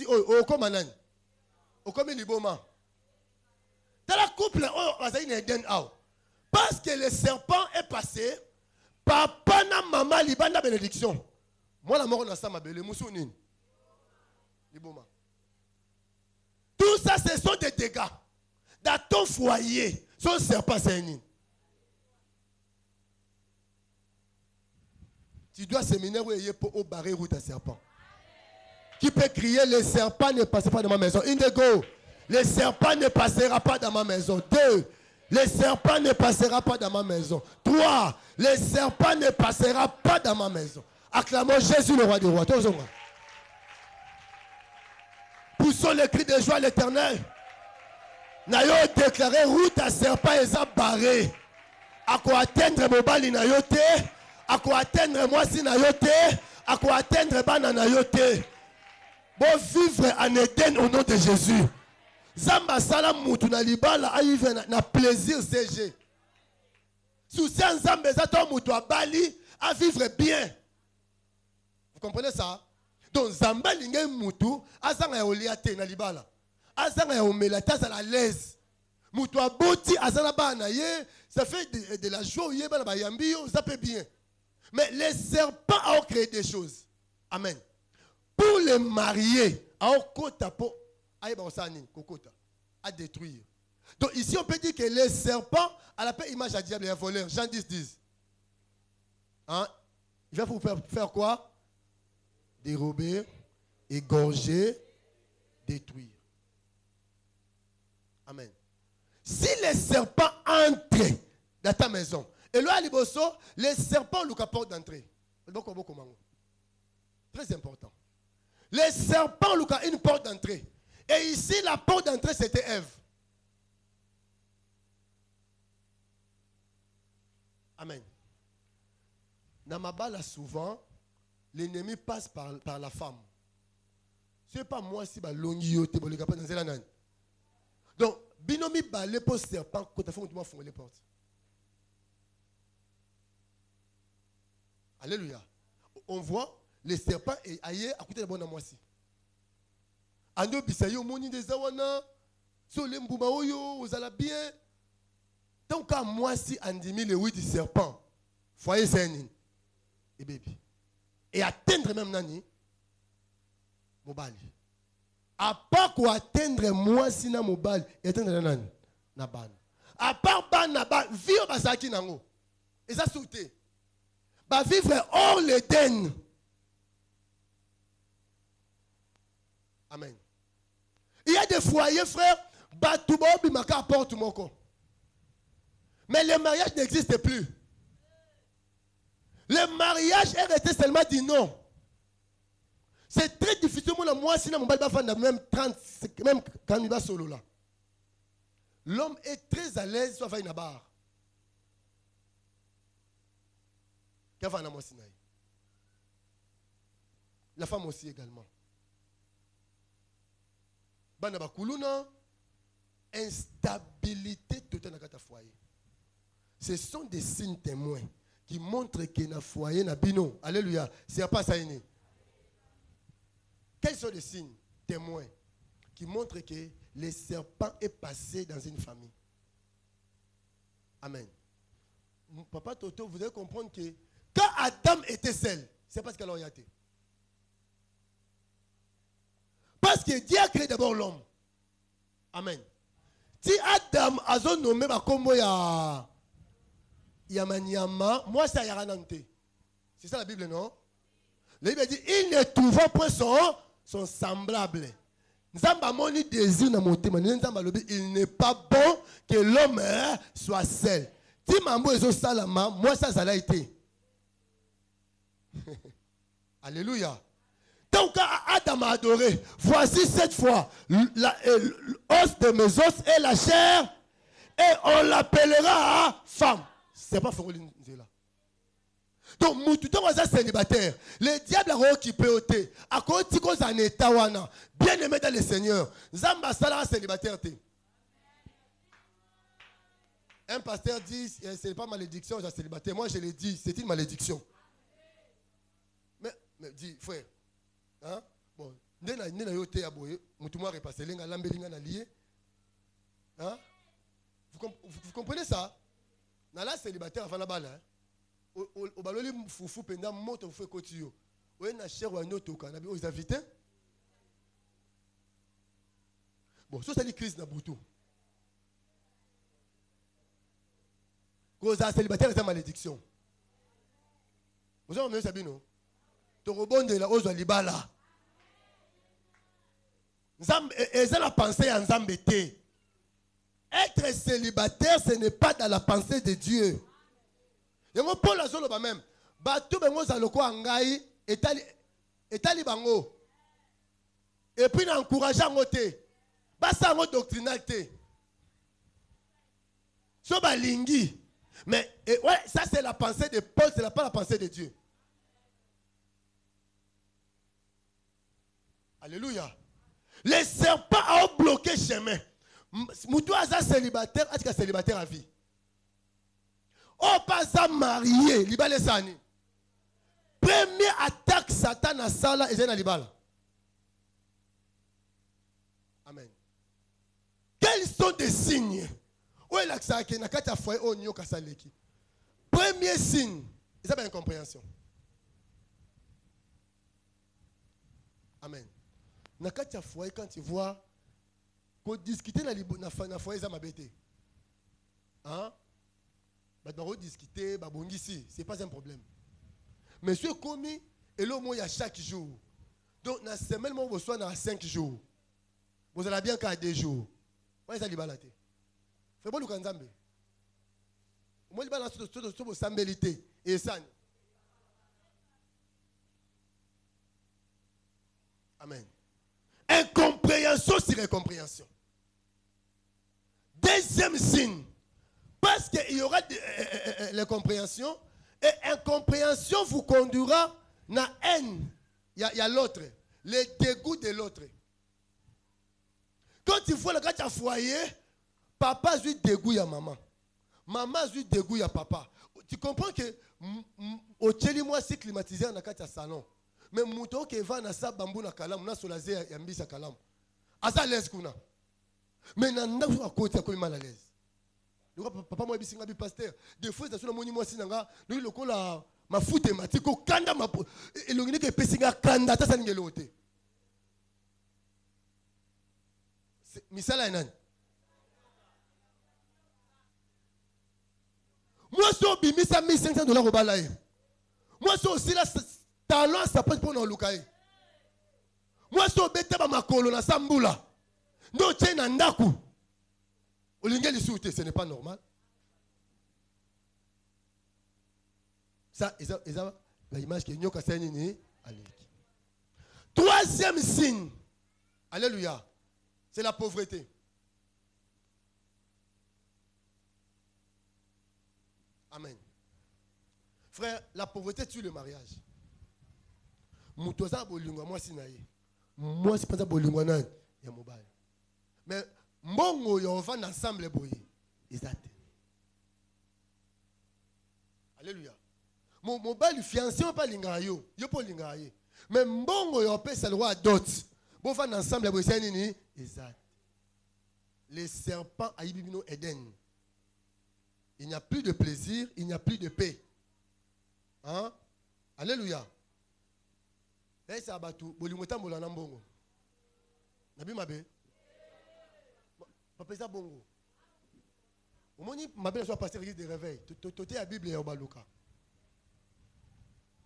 oboti o comme nani o comme liboma dans la couple parce que le serpent est passé papa na maman libanda bénédiction moi la mort na sama bele musunini liboma tout ça ce sont des dégâts dans ton foyer son serpent c'est un. Tu dois séminaire pour barrer route à serpent. Qui peut crier, le serpent ne passera pas dans ma maison. Indego, le serpent ne passera pas dans ma maison. 2, le serpent ne passera pas dans ma maison. 3, le serpent ne passera pas dans ma maison. Acclamons Jésus le roi des rois. Poussons le cri de joie à l'Éternel. Nayo déclaré route à serpent et ça barré. À quoi atteindre mon bali nayote. À quoi atteindre moi si nayote. À quoi atteindre bana nayote. Bon vivre en Éden au nom de Jésus. Zamba salam mutu na libala ayive na plaisir CG. Souci en Zamba zato mutu a bali à vivre bien. Vous comprenez ça? Donc Zamba lingé mutu azanga ya oliate na libala. Azanga ya omelata à l'aise. Mutu a boti azana bana ye, ça fait de la joie ye bana ba yambio, ça peut bien. Mais les serpents ont créé des choses. Amen. Pour les mariés, à détruire. Donc ici on peut dire que les serpents, à la paix image à diable et à voleur. Jean 10. Hein? Il va vous faire quoi? Dérober, égorger, détruire. Amen. Si les serpents entrent dans ta maison, et là, les serpents ont la porte d'entrée. Très important. Les serpents ont une porte d'entrée. Et ici, la porte d'entrée, c'était Ève. Amen. Dans ma balle, souvent, l'ennemi passe par la femme. Ce n'est pas moi si je donc, binomi balé pour serpent, quand tu fais les portes. Alléluia. On voit les serpents et ailleurs à côté de bon amoisi. Ando bisayo moni des awana, so le mbuma oyo, vous allez bien. Donc à moi si andimi le oui du serpent, foyer c'est et bébé. Et atteindre même nani, mobali. À part quoi atteindre moi si na mobali, et atteindre nani, na ban. À part ban na ban, vivre basaki nango. Et ça sauter. Bah vivre hors l'Éden. Amen. Il y a des foyers, frère, mais le mariage n'existe plus. Le mariage est resté seulement dit non. C'est très difficile. Moi, si mon même 30, même quand il va solo là. L'homme est très à l'aise, soit une barre. La femme aussi également. Instabilité totale dans le foyer. Ce sont des signes témoins qui montrent que dans le foyer, na bino. Alléluia. C'est pas ça. Quels sont les signes témoins qui montrent que le serpent est passé dans une famille? Amen. Papa Toto, vous devez comprendre que quand Adam était seul, c'est parce qu'elle a été. Parce que Dieu a créé d'abord l'homme. Amen. Si Adam a nommé ma combo ya Yamanyama, moi c'est Yaranante. C'est ça la Bible, non? La Bible dit il ne trouva point son semblable. Il n'est pas bon que l'homme soit seul. Si mambo est salama, moi ça a été. Alléluia. Donc Adam a adoré. Voici cette fois l'os de mes os et la chair, et on l'appellera femme. C'est pas Foroline là. Donc tout le monde célibataire. Le diable a occupé au thé. À cause de ça en état wana. Bien aimé dans le Seigneur. Zamba sala célibataire thé. Un pasteur dit c'est pas malédiction j'ai célibataire. Moi je l'ai dit, c'est une malédiction. Mais dis frère. Hein? Bon, Hein? Vous comprenez ça? Nala célibataire avant la balle. Au baloli foufou pendant moto vous fait cotillo. Vous avez cher ou un autre cannabis aux invités. Bon, ça c'est la crise na boutou. Cause à célibataire c'est malédiction. Vous avez ça bien non? Tu rebondes là aux alibala. Nzambe et ça la pensée en Zambété. Être célibataire, ce n'est pas dans la pensée de Dieu. Et moi, Paul a dit même, Batou bengo zaloko angai etali bango. Et puis n'encourageant ngote, basa ngo doctrinal te. So balingi. Mais ouais, ça c'est la pensée de Paul, c'est pas la pensée de Dieu. Alléluia. Les serpents ont bloqué le chemin. Moutou aza célibataire, est-ce qu'il est célibataire à vie? Oh, pas ça marié, libale sani. Première attaque Satan à Sala et Zena libala. Amen. Quels sont des signes? Où est l'accent qui n'a qu'à foyer au nyo kasaleki? Premier signe, ils ont une incompréhension. Amen. N'a qu'à foyer quand tu vois qu'on discute na foyer za mabete. Hein? Bah discuter, bah bongisi, c'est pas un problème. Monsieur commis et l'homme il y a chaque jour. Donc na semaine moi vous soit dans 5 jours. Vous allez bien qu'à 2 jours. Moi ça libalate. Fait bon le kanzambe. Moi libalate sur vos sambelité et ça. Amen. Incompréhension sur incompréhension. Deuxième signe, parce qu'il y aura l'incompréhension, et incompréhension vous conduira dans la haine. Il y a l'autre, le dégoût de l'autre. Quand tu vois le gars à foyer, papa a eu dégoût à maman. Maman a eu dégoût à papa. Tu comprends que au tcheli moi c'est climatisé dans le salon. Mais mouton qui va dans sa bambou na kalam, na solazé ya mbisa kalam. Asa l'aise kuna. Mais nanda à côté comme mal à l'aise. Papa moi bisinga bi pasteur. Des fois ça sur le moni moi sinanga, nous le kola ma foute matiko kanda ma et l'ongine que pesinga kanda ta saningelote. Misala nani? Moi so bimisa $1,500 au balaye. Moi so aussi là talent ça peut pour nous lukaye. Moi so bete ba makolo na sambula. Ndo tena ndaku. Olingeli soute, ce n'est pas normal. Ça l'image qui nyoka senini aleki. Troisième signe. Alléluia. C'est la pauvreté. Amen. Frère, la pauvreté tue le mariage. Mutoza bolingwa moi sinaye. Moi c'est pas ça bolingwa nan ya mobile. Mais mbongo yo va ensemble boye. Exact. Alléluia. Mon mobile fiancé pas linga yo pas linga ye. Mais mbongo yo pesa le roi dot. Bon va ensemble boye c'est nini? Exact. Les serpents à Ibibino Eden. Il n'y a plus de plaisir, il n'y a plus de paix. Hein? Alléluia. Et ça va tout. Bolimota molana mbongo. Nabi mabe. Papa ça bongo. Au moment où ma belle soit pasteur l'église de réveil, tu la Bible et obaluka.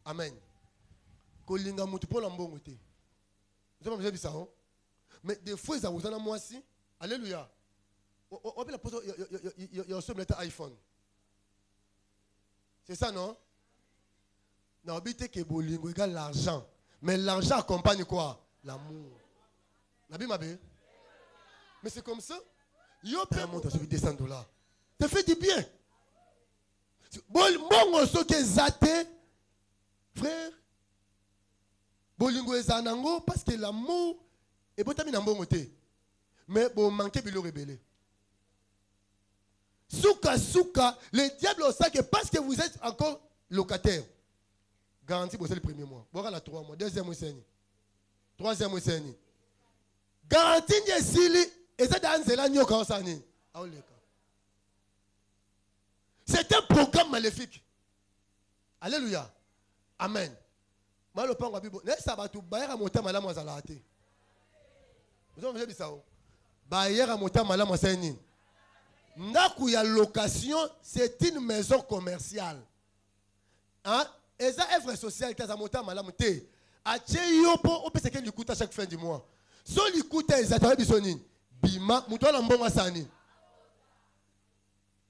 Amen. Kolinga mutu pour la mbongo te. Vous avez dit ça, hein? Mais des fois ça vous en a moi aussi. Alléluia. On peut la poser, il y a aussi un iPhone. C'est ça, non? Non, habitez que bolingo égale l'argent. Mais l'argent accompagne quoi? L'amour. Nabi Mabé. Mais c'est comme ça. Yo paye monter sur $200. Ça fait du bien. Bon, ce qui est zaté, frère. Bolingo est zanango parce que l'amour est bon tamina bon côté. Mais bon manquer bilo rebelle. Souka, le diable sait que parce que vous êtes encore locataire, garantie pour le premier mois. Voilà la 3 mois, deuxième mois, c'est. Troisième osani. Garantie de sili. Et ça dans zela nyoka osani. C'est un programme maléfique. Alléluia. Amen. Malo pango bibo. Ne sabatu bayera mota mala mwazalate. Vous avez vu ça? Bayera mota mala mwasani. Ndaku ya location, c'est une maison commerciale. Hein? Et ça œuvre sociale qui a mota mala mte. Ache yopo on peut se que likuta chaque fin du mois. So likuta ezatawe bisoni. Bima muto la mbonga sani.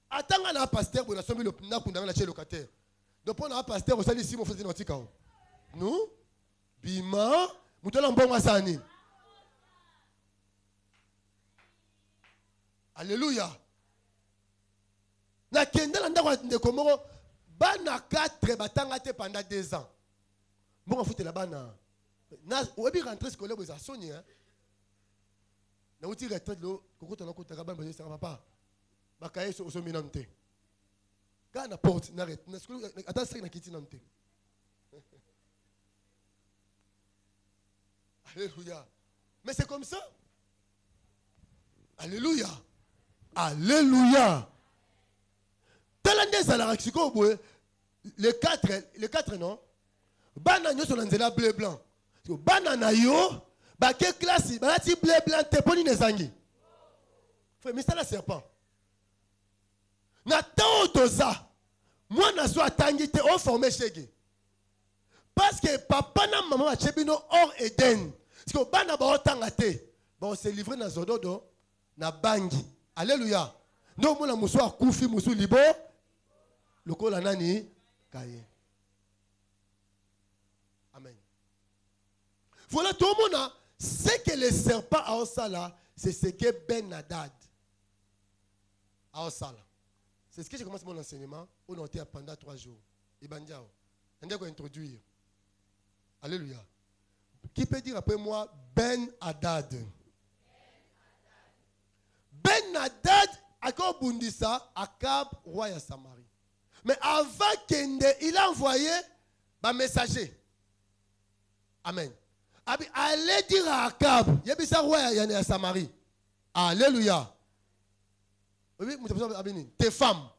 Atanga na pasteur bona somi le na kundanga na chez locataire. Donc on a un pasteur au sali si mon frère dans tika. Nous bima muto la mbonga sani. Alléluia. Na kenda na ndako de komoro bana 4 batanga te pendant 2 ans. Bon foute la bana. Na obi rentrer scolaire vous a sonné hein. Na uti retraite lo kokota na kota kabamba je sera papa. Bakaye so minante. Quand na porte na ret na scolaire attends ça na kiti nante. Alléluia. Mais c'est comme ça. Alléluia. Alléluia. Talande la raxiko boy les 4 non. Bana nyo so nzela bleu blanc. Bana na yo ba ke classe ba ti bleu blanc te poni nezangi. Frère mais ça la serpent. Na toza. Moi na so atangi te o formé chege. Parce que papa na maman a chebino hors Eden. Parce que bana ba otanga te. Ba se livrer na zododo na bangi. Alléluia. Non mona muso akufi muso libo. Lokola nani kaye. Amen. Voilà tout le monde. Ce que le serpent a osala, c'est ce que Ben Hadad a osala. C'est ce que j'ai commencé mon enseignement. On a été pendant 3 jours. Ibandiao. On va introduire. Alléluia. Qui peut dire après moi Ben Hadad? Ben Hadad a Bundisa Akab, roi de Samarie. Mais avant qu'il il a envoyé un messager. Amen. Allez dire à Akab, il y a un roi de Samarie. Alléluia. Tes femmes,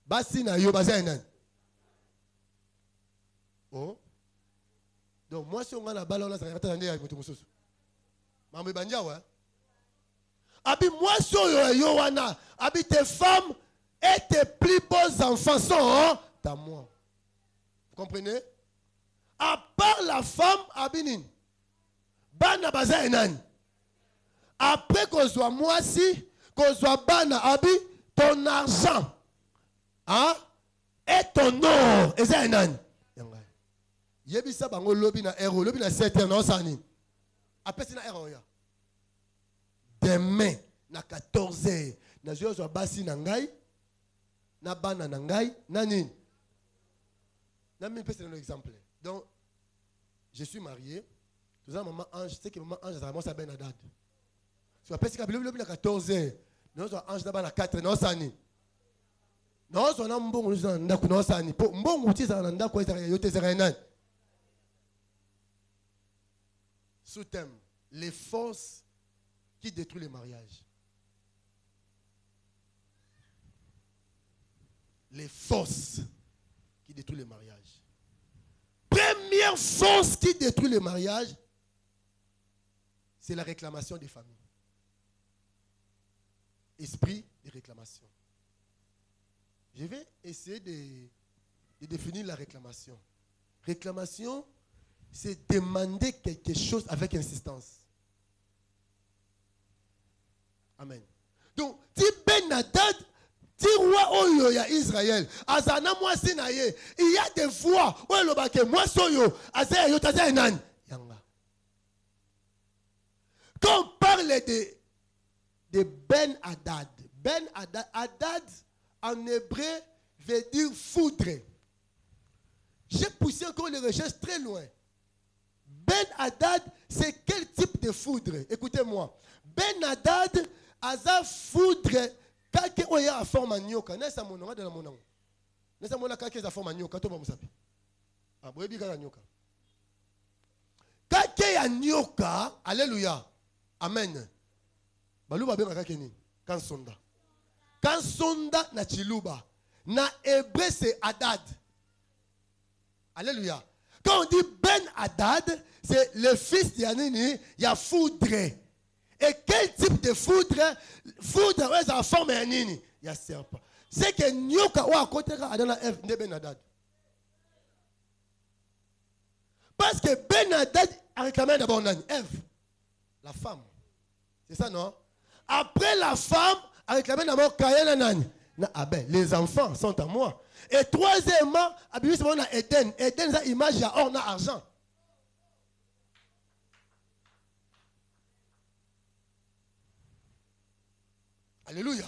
Basina yo bazainen. Oh. Donc moi si on a la balle là ça va attendre avec mon mususu. Mambe banja ouais. Abi moi si yo wana, abi tes femmes et tes plus beaux enfants sont à moi. Vous comprenez? À part la femme, abinin. Bana bazainen. Après qu'on soit moi si qu'on soit bana abi ton argent hein et ton or et ça nan yebisa bango lobi na ero lobi na 7 heures na osani apesi na ero ya demain na 14 heures na zo zo basi na ngai na bana na ngai nani na mi pesi un exemple. Donc je suis marié tout ça maman Ange c'est que maman Ange ça commence à Ben Hadad so apesi ka lobi na 14 heures. Nous sommes ange d'abord à 4 non sani. Nous sommes en bon nous sommes ndaku non sani. Po mbongo uti za ndaku ezara yote ezara nan. Sous-thème les forces qui détruisent les mariages. Les forces qui détruisent les mariages. Première force qui détruit les mariages, c'est la réclamation des familles. Esprit de réclamation. Je vais essayer de définir la réclamation. Réclamation, c'est demander quelque chose avec insistance. Amen. Donc, si Ben Hadad, si roi Oyo ya Israël, Azana moi sinaye, il y a des voix où le baké moi soyo, Azaya yo tazaya nan. Yanga. Quand on parle de Ben Hadad. Ben Hadad, Hadad en hébreu veut dire foudre. J'ai poussé encore les recherches très loin. Ben Hadad, c'est quel type de foudre? Écoutez-moi. Ben Hadad, Aza foudre, kake oya a forme nyoka. Nessa mononga de la mononga. Nessa mona kake a forme nyoka. Toba musapi. Abwebi kaka nyoka. Kake ya nyoka, alléluia, amen. Baluba benga keni, kan sonda. Kan sonda na chiluba. Na hébreu c'est Hadad. Alléluia. Quand on dit Ben Hadad, c'est le fils d'Yanini, il y a foudre. Et quel type de foudre? Foudre, ouais, ça forme un nini. Il y a serpent. C'est que nyoka ou à côté de Adana F, de Ben Hadad. Parce que Ben Hadad a réclamé d'abord Ève, la femme. C'est ça, non? Après la femme, a réclamé d'abord Caïn et Nani. Les enfants sont à moi. Et troisièmement, on a Eden. Eden, c'est image à or, on a argent. Alléluia.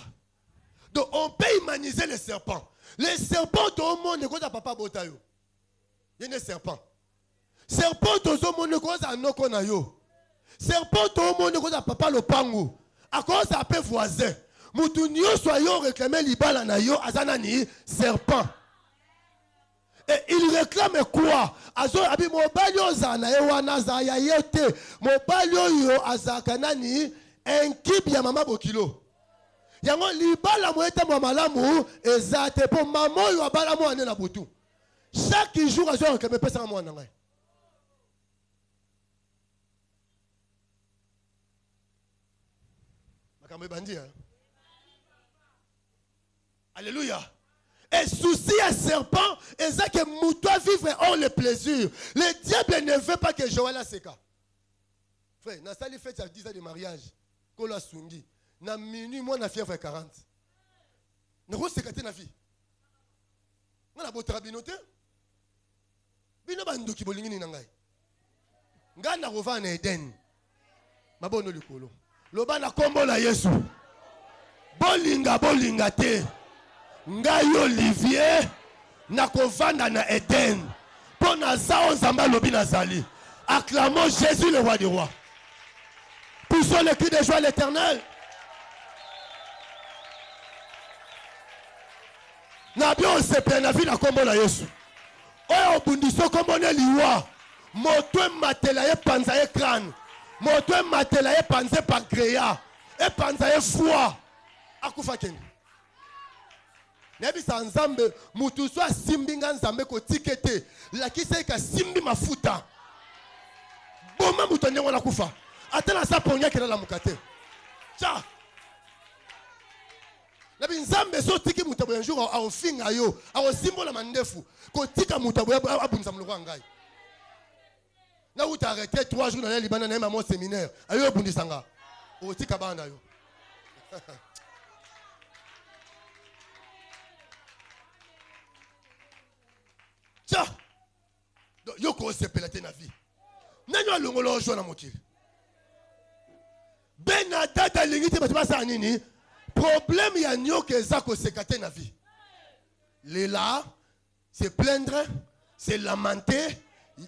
Donc, on peut humaniser les serpents. Les serpents, tout le monde, ne papa botayo. Il y a des serpents. Serpent, tout le monde, ne connaît pas noko na yo. Serpent, tout le monde, ne connaît pas papa le pango. À cause ça peut voisin. Moutounio soyons réclamé libala na yo azanani serpent. Et il réclame quoi? Azo abi mobali ozana e wana za ya yete. Mobali yo azakanani enkib ya mama bokilo. Yango libala moete mo malamu ezate po mama yo abala mo ane na butu. Chaque jour azo réclame pesa mo nanga. Makambe bandi hein. Alléluia. Et souci à serpent, et ça que moutoua vivre ont le plaisir. Le diable ne veut pas que Joël a ses cas. Frère, na sali fête à 10 ans de mariage. Kola sungi. Na minuit, moi, na fièvre 40. Na rose sekate na vie. Na botra binote. Bino bando ki bolingi ni nangai. Nga na rova na Eden. Mabono likolo. Loba na kombo la Yesu. Bolinga bolinga te. Ngai Olivier nakovanda na Eden. Pour naza onzamba lobi nazali. Acclamons Jésus le roi des rois. Poussons le cri de joie à l'Éternel. Na bien sepe na vie na kombo na Yesu. Oyo bundiso kombo ne liwa. Moto matela ye panza ye crâne. Moto matela ye panze pancréas. E panza ye foie. Akufa kengi. Nebi sa nzambe mutu so simbi nga nzambe ko tikete la kisa ka simbi mafuta boma mutu ndengo na kufa atala sa ponya kela la mukate cha nebi nzambe so tiki mutu un jour a ofinga yo a osimbola mandefu ko tika mutu abunza muloko ngai na uta arrêté 3 jours dans le Liban na mon séminaire ayo bundisanga o tika banda yo. Tiens, yoko se pelate na vie. Nanyo alongolo jo na mokili. Ben Hadad alingite bato basa nini? Problème ya nyoka ezako sekate na vie. Lela, se plaindre, se lamenter,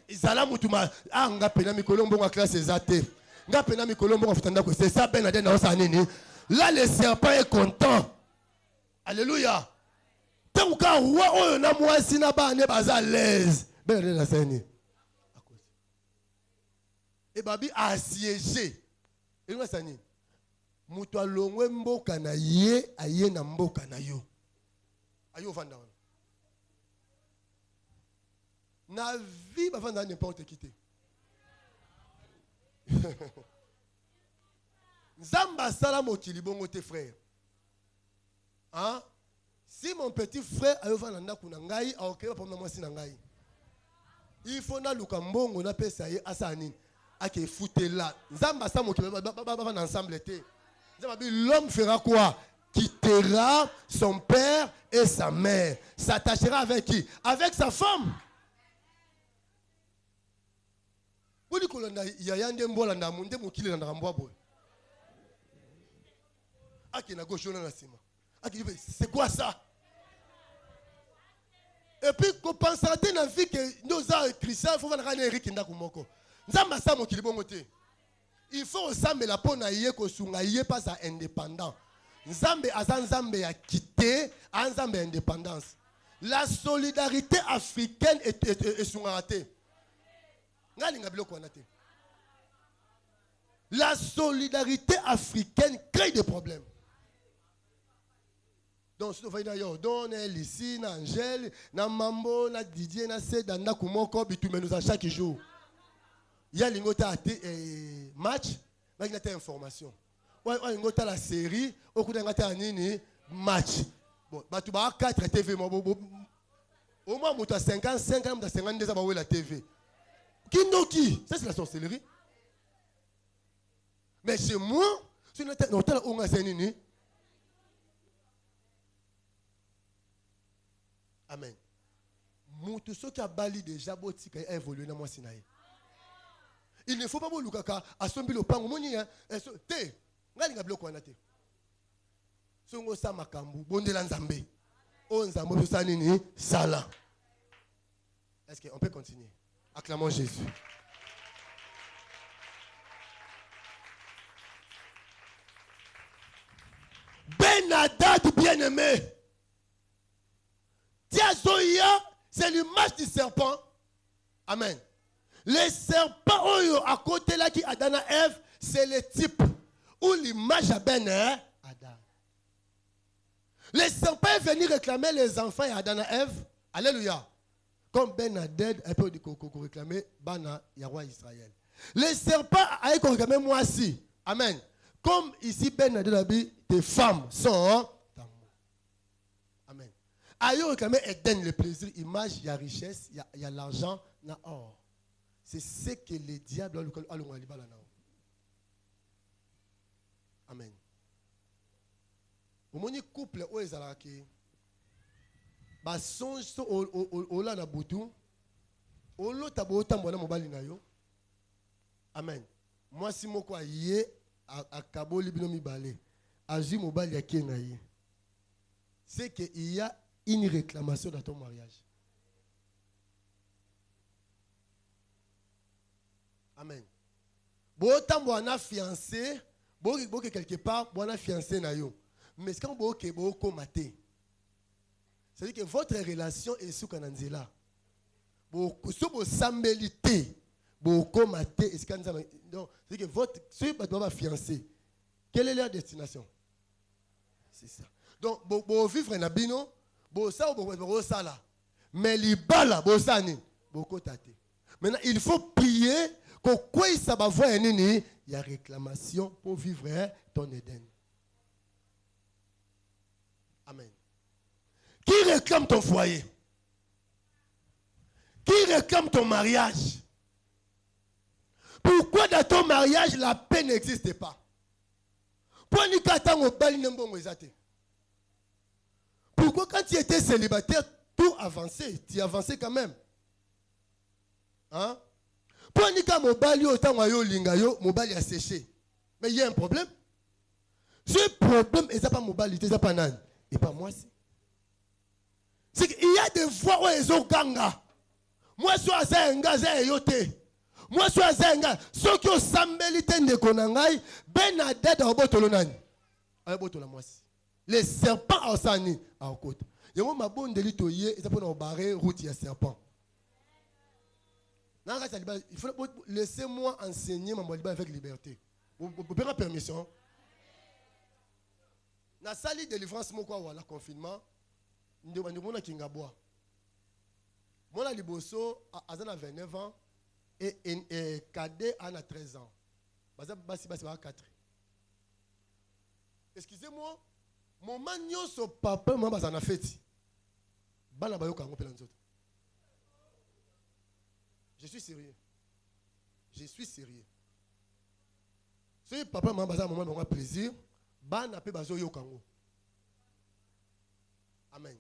izala mutuma nga pena mikolo mbongo classe ezate. Nga pena mikolo mbongo futanda ko c'est ça Ben Hadad na osa nini? Là le serpent est content. Alléluia. Tant que roi oyo na mwasi na ba ne baza l'aise. Ben na seni. Et babi assiégé. Et nous sani. Muto alongwe mboka na ye aye na mboka na yo. Ayo vanda wana. Na vie ba vanda n'importe qui te. Nzamba sala mokili bongo te frère. Hein? Si mon petit frère a eu un ngai, il faut na luka mbongo na pesa ye asani ake fouté là. Nzamba sa mo ensemble té. L'homme fera quoi? Quittera son père et sa mère. S'attachera avec qui? Avec sa femme. Vous dites qu'il y a un démon dans le monde qui est dans le monde. C'est quoi ça? Et puis, quand on pense à la vie que nous avons chrétiens, il faut voir Eric Ndakumoko. Il faut ensemble la peau naïe que sungaïe pas à indépendant. Nzambe azanzambe a quitté Nzambe indépendance. La solidarité africaine est sungaraté. Ngalinga biloko wanate. La solidarité africaine crée des problèmes. Donc, si vous voyez, on est ici, na Angèle, na Mambo, na Didier, na Seda, na Kumoko, nous à chaque jour. Il y a l'ingota match, il y a information. Il y a la série, au coup d'un match. Bon, tu vas 4 TV. Au moins, tu as 55 ans, tu as 52 ans, la TV. Qui? Ça, c'est la sorcellerie. Mais chez moi, si on a amen. Tout ce qui a bali déjà, a évolué dans moi. Il ne faut pas que à son bilo pango moni te ngani ngablo ko na te. Songo sa makambu bondela nzambe. O nzambe so nini sala. Est-ce qu'on peut continuer? Acclamons Jésus. Ben-Hadad bien-aimé. Tiazoya, c'est l'image du serpent. Amen. Les serpents à côté là qui Adana Ève, c'est le type ou l'image à Ben-Hadad. Les serpents est venu réclamer les enfants à Adana Ève. Alléluia. Comme Ben-Hadad, un peu réclamer Bana Yahweh Israël. Les serpents a réclamé moi aussi. Amen. Comme ici Ben-Hadad a dit, tes femmes sont d'amour. Amen. Aïe réclamer Eden, le plaisir, image, il y a richesse, il y a l'argent, il y a or. C'est ce que le diable a le amen. Au moins couple où ils ont qui ba songe au la na butu au l'autre tambo na mobali na yo. Amen. Moi si moko aye a kaboli bino mi balé aji mobali ya ki na ye. C'est que il y a une réclamation dans ton mariage. Amen. Bon tambo ana fiancé, bon quelque part, bon ana fiancé na yo. Mais quand vous avez maté, c'est-à-dire que votre relation est sous Kananzela. Vous avez sambélité, vous avez maté, c'est-à-dire que votre fiancé, quelle est leur destination? C'est ça. Donc, vous vivre en abino, vous savez, ça là. Mais les balles, vous savez, vous avez. Maintenant, il faut prier que quoi ça va voir il y a réclamation pour vivre ton Éden. Amen. Qui réclame ton foyer? Qui réclame ton mariage? Pourquoi dans ton mariage la paix n'existe pas? Pourquoi quand tu étais célibataire, tout avançait? Tu avançais quand même. Hein? Pourquoi quand mobali autant lingayo, mobali a séché? Mais il y a un problème. Ce problème, et ça pas mobali, c'est pas nan. Et pas moi aussi. C'est qu'il y a des fois où ils ont ganga. Moi, je suis à un gaz et yote. Moi, je suis à un gaz. Ceux qui ont sambelité de konangai, Ben-Hadad a botolonani. Les serpents ont sani à côté. Il y a un bon délit au yé, et ça peut nous barrer route à serpent. Il faut laissez-moi enseigner mon Baliba avec liberté. Vous pouvez la permission? Na sali délivrance moko wala confinement ndeba ndimona kingabwa mona liboso azana 29 ans et cadet a 13 ans basi 4. Excusez-moi moment nyonso papa mama bazana feti bana bayoka ngo pela nzoto. Je suis sérieux. Je suis sérieux. Si papa mama bazana moment on a plaisir Ban pe bazo yo kango. Amen.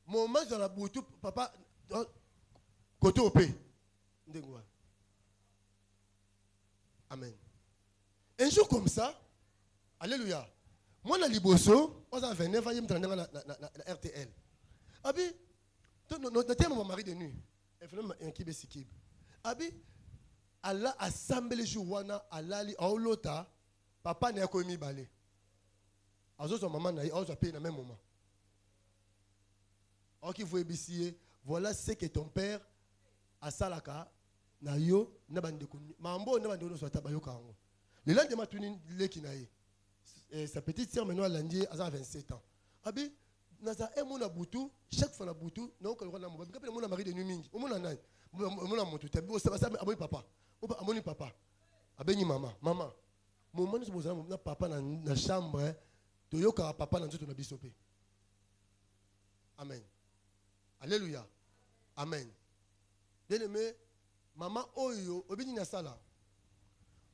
Moment dans la boutou papa côté op. Ndengwa. Amen. Un jour comme ça, alléluia. Moi na liboso, on a 29 ans, na RTL. Abi, notre thème mon mari de nuit. Et finalement un kibe sikib. Abi, Allah assemblé jouana alali aolota. Papa n'a pas mis balai. Azo maman n'a pas payé dans le même moment. Ok, vous ébissez. Voilà ce que ton père a salaka na yo na bande kuni. Mambo na bande no soit tabayo kango. Le lendemain, sa petite sœur maintenant, elle a 27 ans. Abi, naza e mona butu, chaque fois na butu, na ko na mo. Parce que mona mari de nuit mingi. O mona nani? Mona moto te. Bo ça amoni papa. O amoni papa. Abeni maman. Maman. Mon moni so bozana na papa na chambre, to yoka papa na nzoto na bisope. Amen. Alléluia. Amen. Bien-aimé, maman oyo, obini na sala.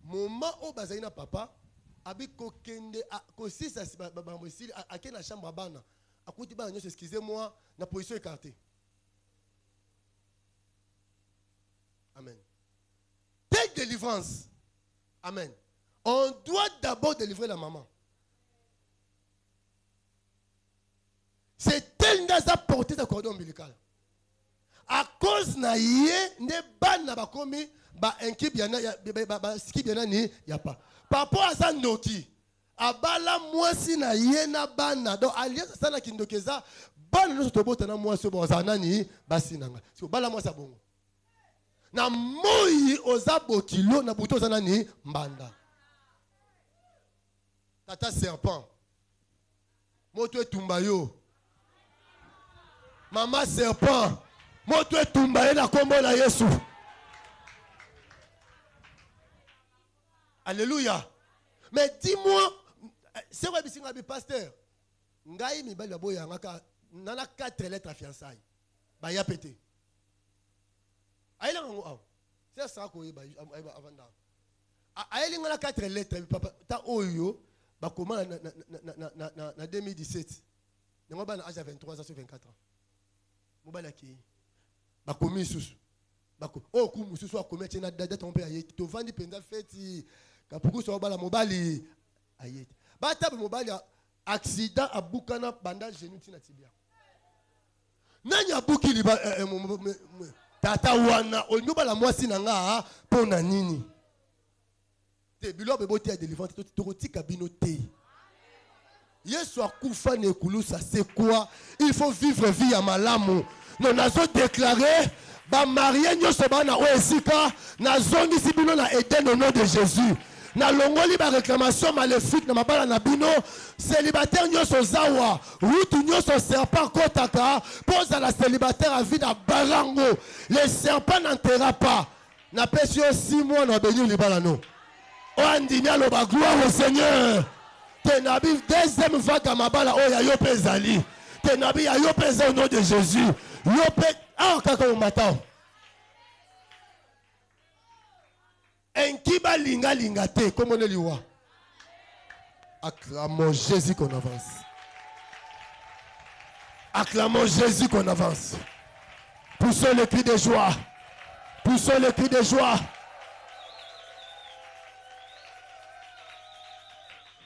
Moment o bazali na papa, abi kokende ko sisa ba mosili akena na chambre bana. Akuti bana nyo excusez-moi, na position écartée. Amen. Dès délivrance. Amen. On doit d'abord délivrer la maman. C'est elle qui a porté sa cordon ombilical. À cause na yé, ne ban na bakomi ba enkip yana ba skip yana ni ya pas. Par rapport à ça noki, abala mwasi na yé na bana. Donc alliance ça na kindokeza, ban no tobota na mwasi bozana ni basi nanga. So bala mwasa bongo. Na moi oza bokilo na buto zana ni mbanda. Tata serpent. Moto etumbayo. Maman serpent. Moto etumbaye na kombo na Yesu. Alléluia. Mais dis-moi, c'est quoi bisinga bi pasteur? Ngai mi bali boya ngaka nana 4 lettres à fiançailles. Ba ya pété. Aïla ngo aw. C'est ça ko yeba avant da. Aïla ngana 4 lettres papa ta oyo ba comment na 2017. Ngo ba na âge 23 ans sur 24 ans. Mo bala ki bakomi susu bako o ku mususu akomeche na dada tombe ayeti to vandi penza feti kapuku so bala mobali ayeti bata mobali accident abukana banda genou tina tibia nani abuki liba tata wana onyo bala mwasi na nga pona nini te bilo bebo te délivrance to kotika bino te Yesu akufa ne kulusa c'est quoi? Il faut vivre vie à malamu. Nous avons déclaré ba marié nyoso bana oesika na zongi sibino na Eden au nom de Jésus. Na longoli ba réclamation maléfique na mabala na bino célibataire nyoso zawa rutu nyoso serpent kotaka pose à la célibataire à vie na barango. Le serpent n'enterra pas. Na pesi 6 mois na béni libala no. O andinya lo ba gloire au Seigneur. Tenabi deuxième vague à mabala oya yo pezali. Tenabi ya yo pezali au nom de Jésus. Yo pe ah kaka matin. Enkiba linga linga te comme on le voit. Acclamons Jésus qu'on avance. Acclamons Jésus qu'on avance. Poussons le cri de joie. Poussons le cri de joie.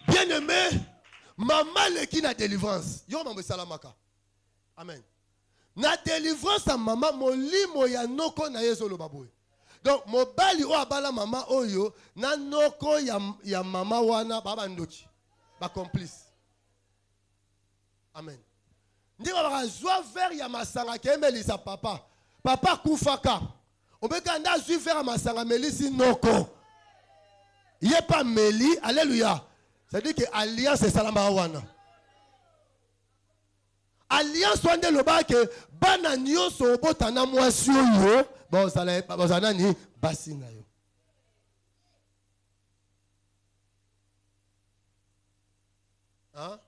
Bien-aimé, maman le qui na délivrance. Yo maman salamaka. Amen. Na délivrance à maman molimo ya noko na yezo lo baboy. Donc mobali o abala maman oyo na noko ya mama wana baba ndoki. Ba complice. Amen. Ndi ba zwa vers ya masanga kemeli sa papa. Papa kufaka. Obeka nda zwi vers ya masanga melisi noko. Yé pas meli, alléluia. C'est-à-dire que alliance est salama wana. Alliance wande loba ke bana nyoso botana mwasi yo bozana ni basi na yo. Hein?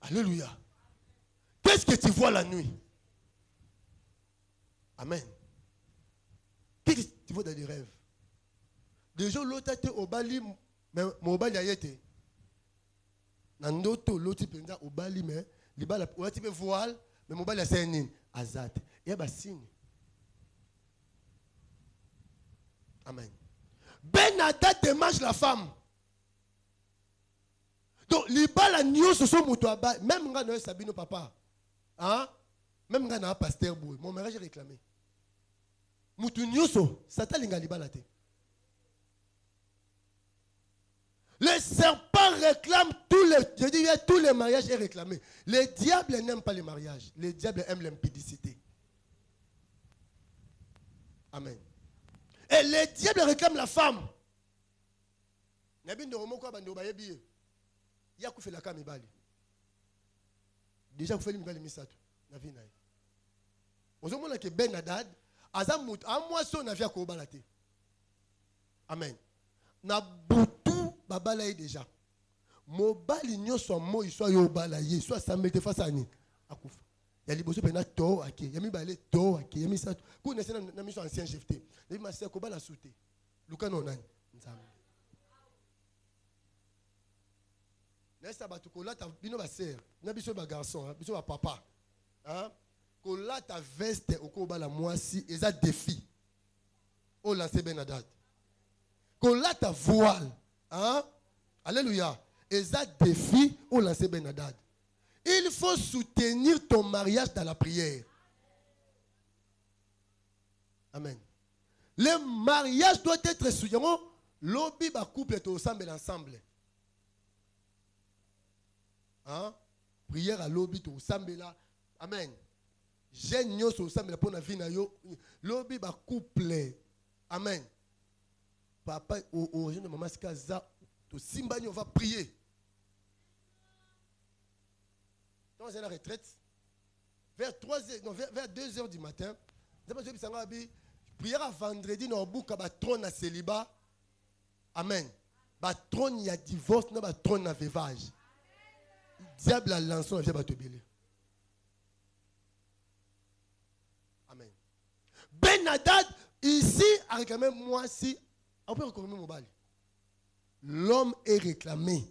Alléluia. Qu'est-ce que tu vois la nuit? Amen. Qu'est-ce que tu vois dans les rêves? Déjà l'autre était au bali mais mon bali a été. Nandoto l'autre penza au bali mais libala ou tu peux voile mais mon bali a c'est une azat. Il y a signe. Amen. Benada démarche la femme. Donc libala nyo ce sont muto aba même nga no sabino papa. Hein? Même nga na pasteur boy. Mon mariage réclamé. Mutu nyoso sata linga libala te. Le serpent réclame tous les mariages est réclamé. Le diable n'aime pas les mariages. Le diable aime l'impudicité. Amen. Et le diable réclame la femme. Il y a fait la cam. Déjà, vous faites une belle misato. Vous avez que Ben Hadad, Azamut, à moi, son avis à Kobalate. Amen. Na boutou babalaye déjà. Mobali nyo soit mo soit yo balaye soit ça mette face à ni akufa. Ya liboso pena to ake. Ya mi balé to ake. Ya mi sa. Ko nese na mission ancien chefté. Le ma sœur ko bala souté. Luka no nani. Nzambe. Nessa batu ko la ta bino ba sœur. Na biso ba garçon, biso ba papa. Hein? Ko la ta veste o ko bala moisi eza défi. O lancer Ben Hadad. Qu'on l'a ta voile. Hein? Alléluia. Et ça défi au lancer Ben Hadad. Il faut soutenir ton mariage dans la prière. Amen. Le mariage doit être soutenu. L'obi ba couple est ensemble ensemble. Hein? Prière à l'obi to ensemble là. Amen. Jeune nyo so ensemble pour na vie na yo. L'obi ba couple. Amen. Papa, au jeune de maman Skaza, tout Simbani, on va prier. Dans la retraite, vers 3h, non, vers 2h du matin, prière à vendredi, dans le bouc, à trône à célibat. Amen. Ba trône, il y a divorce, non, ba trône à veuvage. Diable a lancé, on vient ba te béler. Amen. Ben Hadad, ici, avec quand même moi, si. On peut recommencer mon bal. L'homme est réclamé.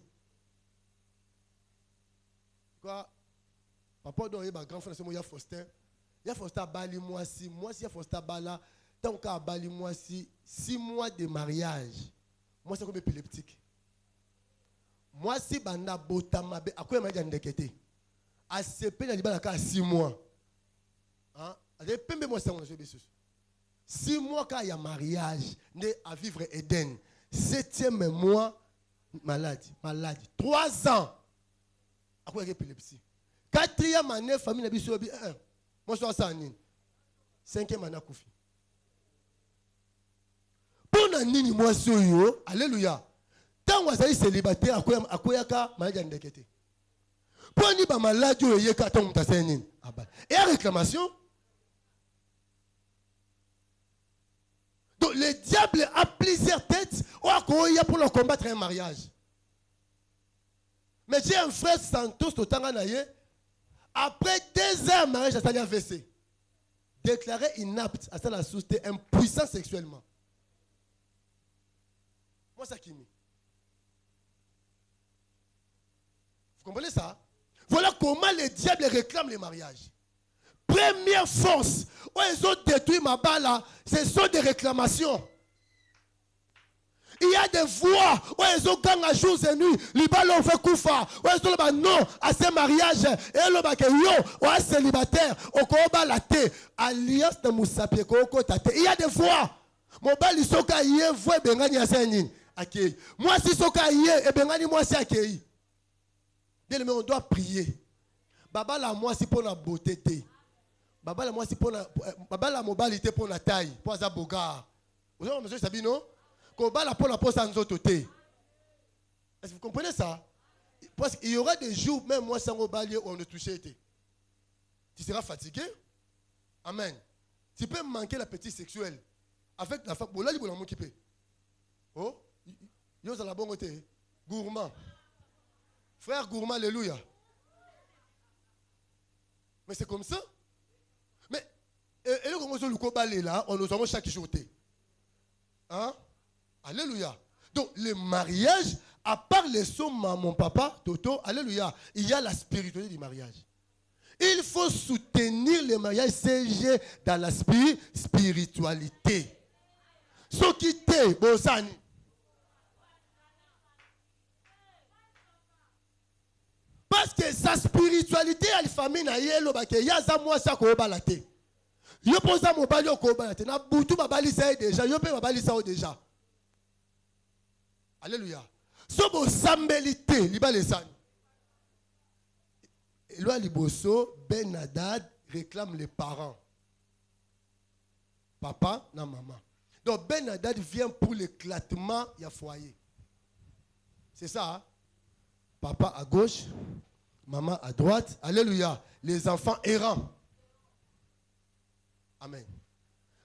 Quoi? Papa doit y grand frère, c'est moi, il y a Faustin. Il y a Faustin bali moi si il y a Faustin bala, tant qu'à bali moi si 6 mois de mariage. Moi c'est comme épileptique. Moi si banda botama be akoya m'a dit ndekete. A CP na libala ka 6 mois. Hein? Allez pembe moi ça on a 6 mois quand il y a mariage, né à vivre Éden. 7e mois, maladie. 3 ans, à quoi épilepsie. 4e année, famille n'a pas 1. Moi, je suis à 5e année, Koufi. Pour nani moi soyo, alléluia. Tant que vous êtes célibataire, à quoi y a maladie ndekete. Pour ni ba maladie ou yeka tant que vous êtes et à réclamation. Donc le diable a plusieurs têtes pour le combattre un mariage. Mais j'ai un frère Santos au Tanganaye. Après 2 ans de mariage, il a AVC. Déclaré inapte à la société, impuissant sexuellement. Moi, ça qui me. Vous comprenez ça? Voilà comment le diable réclame les mariages. Première force, où ils ont détruit ma balle, ce sont des réclamations. Il y a des voix où ils ont gagné à jours et nuits. Les balles ont fait koufa. Où ils ont dit non à ce mariage. Et ils ont dit yo, ou à célibataire. Au koba la té. Alliance de Moussapie. Il y a des voix. Mon bal, ils sont caillés. Vous, bengani à Sénine. Moi, si sont caillés, et bengani, moi, c'est accueilli. Mais on doit prier. Baba, la moi, c'est pour la beauté. Baba, la moi, c'est pour la. Baba, la mobilité pour la taille. Pour la boga. Vous avez monsieur Sabino? Est-ce que vous comprenez ça? Parce qu'il y aura des jours, même moi, sans obalier, où on ne touchait. Tu seras fatigué. Amen. Tu peux manquer l'appétit sexuel. Avec la femme, oh, yo ça la bonne côté. Gourmand. Frère gourmand, alléluia. Mais c'est comme ça. Mais, et le Congo, là, on nous envoie chaque jour. Hein? Alléluia. Donc, le mariage, à part les sommes, mon papa, Toto, alléluia, il y a la spiritualité du mariage. Il faut soutenir le mariage CG dans la spiritualité. Ce qui t'est, Bosani. Parce que sa spiritualité, elle famille na yelo ba ke yaza moi ça ko balate. Yo posa mo bali ko balate na butu ba bali ça déjà, yo pe ba bali ça déjà. Alléluia. Sobo sambelité liba lesani. Loi liboso Ben Hadad réclame les parents. papa na maman. Donc Ben Hadad vient pour l'éclatement du foyer. C'est ça. Hein? Papa à gauche, maman à droite. Alléluia. Les enfants errants. Amen.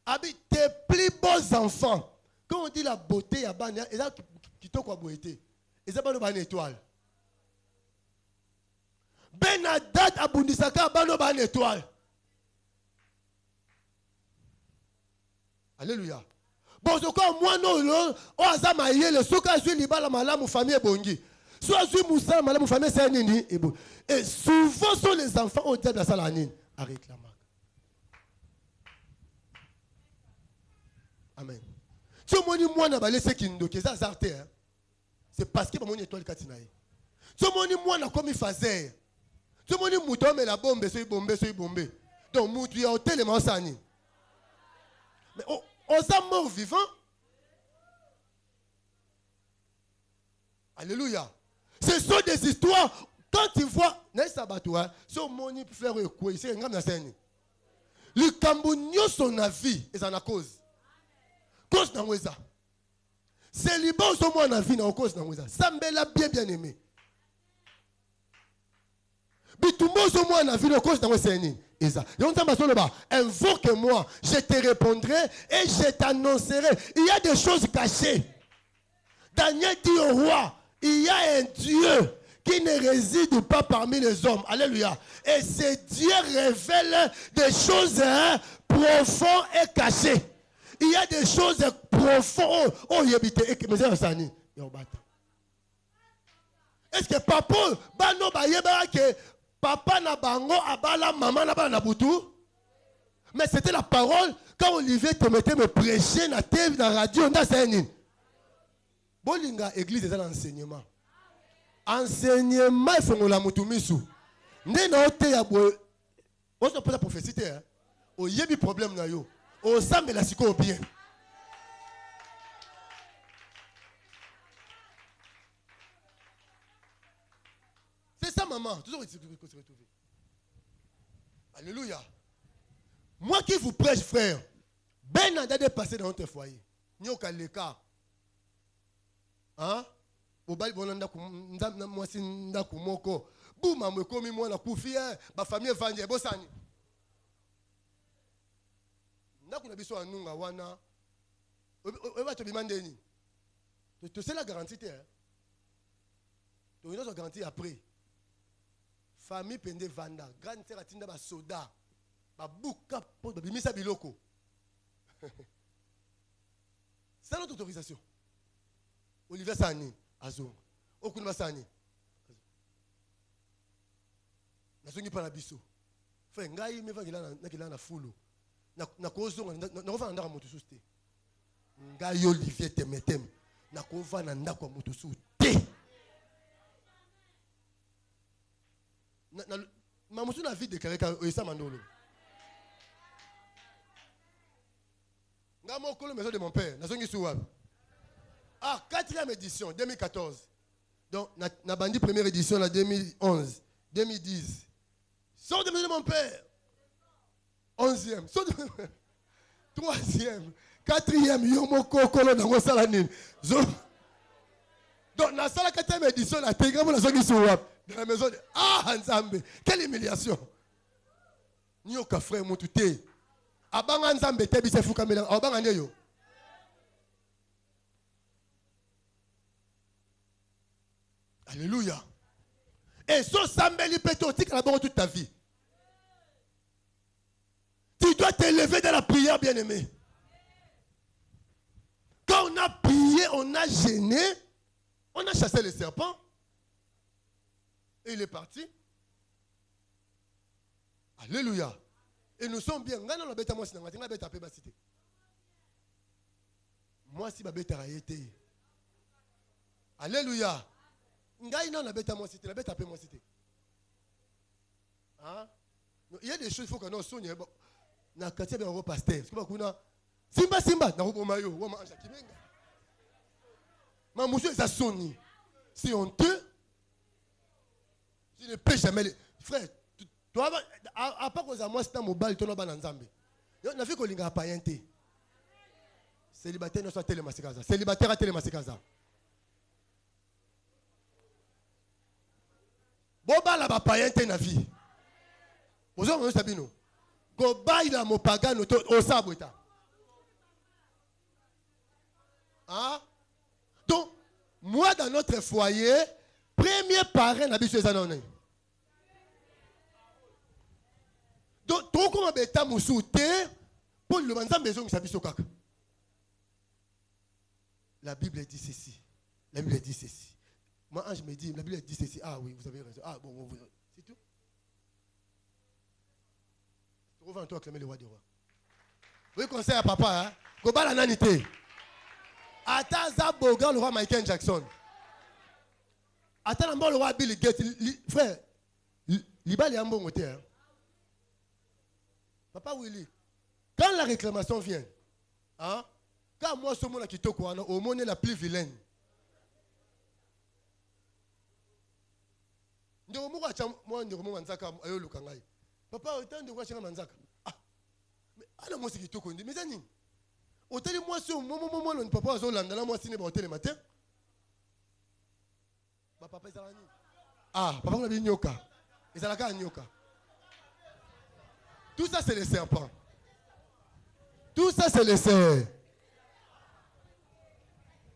Abi, tes plus beaux enfants. Quand on dit la beauté, il y a qui t'a quoi beauté. Et ça va une étoile. Ben Hadad abundisaka ba une étoile. Alléluia. Bon, c'est quoi moi non, on a zamaïe le soka zui libala malamu famille bongi. Soit zui moussa malamu famille c'est nini et souvent sont les enfants au diable la salanine. Arrête la marque. Amen. Si on dit moi n'a pas laissé kindo que ça zarté hein. C'est parce que mon étoile katinaï. Si on dit moi n'a comme il faisait. Si on dit mouton mais la bombe c'est bombe. Donc mouton a hôtel les mansani. Mais on s'est mort vivant. Alléluia. Ce sont des histoires. Quand tu vois, n'est-ce pas toi, si on moni faire quoi, c'est un grand scène. Le Cambonio son avis et ça na cause. Cause na weza. C'est liban son moi na vie na cause na weza. Ça me l'a bien aimé. Bitumbo son moi na vie na cause na weza ni. Invoque-moi, je te répondrai et je t'annoncerai. Il y a des choses cachées. Daniel dit au roi, il y a un Dieu qui ne réside pas parmi les hommes. Alléluia. Et ce Dieu révèle des choses profondes et cachées. Il y a des choses profondes. Oh, il y a des est-ce que papa, bano bayeba que papa na bango abala maman na bana butu? Mais c'était la parole quand Olivier te mettait me prêcher na TV na radio na seni. Bolinga église est l'enseignement. Enseignement faut la mutumisu. Né na ote ya boy. On se pose la prophétie hein. O yebi problème na yo. O sambe la siko bien. C'est ça, maman. Toujours se retrouver. Alléluia. Moi qui vous prêche, frère, Ben Hadad est passé dans notre foyer. Nyoka leka. Hein? Obali bonanda mwasi ndaku moko. Bouma mwe komi mwana kufia. Ba famille vanje bosani. Ndaku na biso anunga wana. Oba to bimandeni. Tu sais la garantie hein? Tu as la garantie après. Famille pende vanda, grande sœur atinda ba soda, ba buka po ba bimisa biloko. C'est notre autorisation. Olivier Sani, Azong. Okuna Sani. Nazongi pa na biso. Frère ngai me vangela na fulu. Na kozonga na kova ndaka moto suste. Ngai Olivier temetem. Na kova na ndako moto suste. Mamusu na vie déclaré quand Oisa Mandolo. Ngamo kolo maison de mon père, na zongi souab. Ah, 4e édition 2014. Donc na bandi première édition la 2011, 2010. Sort de maison de mon père. 11e, sort de 3e, 4e yomoko kolo na ngosala nini. Donc na sala 4e édition la tégramo na zongi souab. Dans la maison de... Ah, Nzambe, quelle humiliation. Nyoka frère Moutouté. Abanga Nzambe te bise fukamela. Abanga neyo. Alléluia. Et so sambeli peto tika la bonne toute ta vie. Tu dois t'élever dans la prière, bien-aimé. Quand on a prié, on a gêné, on a chassé les serpents. Et il est parti. Alléluia. Et nous sommes bien. Moi, si babeta raïté. Alléluia. Il y a des choses qu'il faut que nous soignions. Na quartier bien pasteur. Simba simba na mayo. Ma monsieur ça sonne. C'est honteux. Tu ne peux jamais. Frère, toi, à part que moi, c'est un mobile, tu n'as pas d'ensemble. On a fait qu'on a pas yenté. Célibataire ne soit télémasikaza. Célibataire à télémasikaza. Boba la païen te na vie. Vous avez vu ça? Goba il a mon pagan au sabota. Hein? Donc, moi dans notre foyer, premier parrain n'a pas besoin de. Donc, tout comme bêta moussouté, pour le manzam besoin de sa vie. La Bible dit ceci. La Bible dit ceci. Moi, je me dis, la Bible dit ceci. Ah oui, vous avez raison. Ah bon, c'est tout. Tu reviens toi acclamer le roi des rois. Oui, conseil à papa, hein. Goba la nanité. Ataza Bogan, le roi Michael Jackson. Attends, le roi Bill Gates. Frère, l'Iba est un bon côté. Papa Willy, quand la réclamation vient, hein, quand moi, ce monde qui est au monde est la plus vilaine. Papa, autant de quoi chez Manzaka. Ah, mais alors moi, c'est qui te connaît. Mais Zani, autant de moi, c'est au moment où papa a Zolanda, là, moi, c'est le matin. Papa, il s'en ah, papa, on a dit Nyoka. Il s'en a Nyoka. Tout ça, c'est les serpents. Tout ça, c'est les serpents.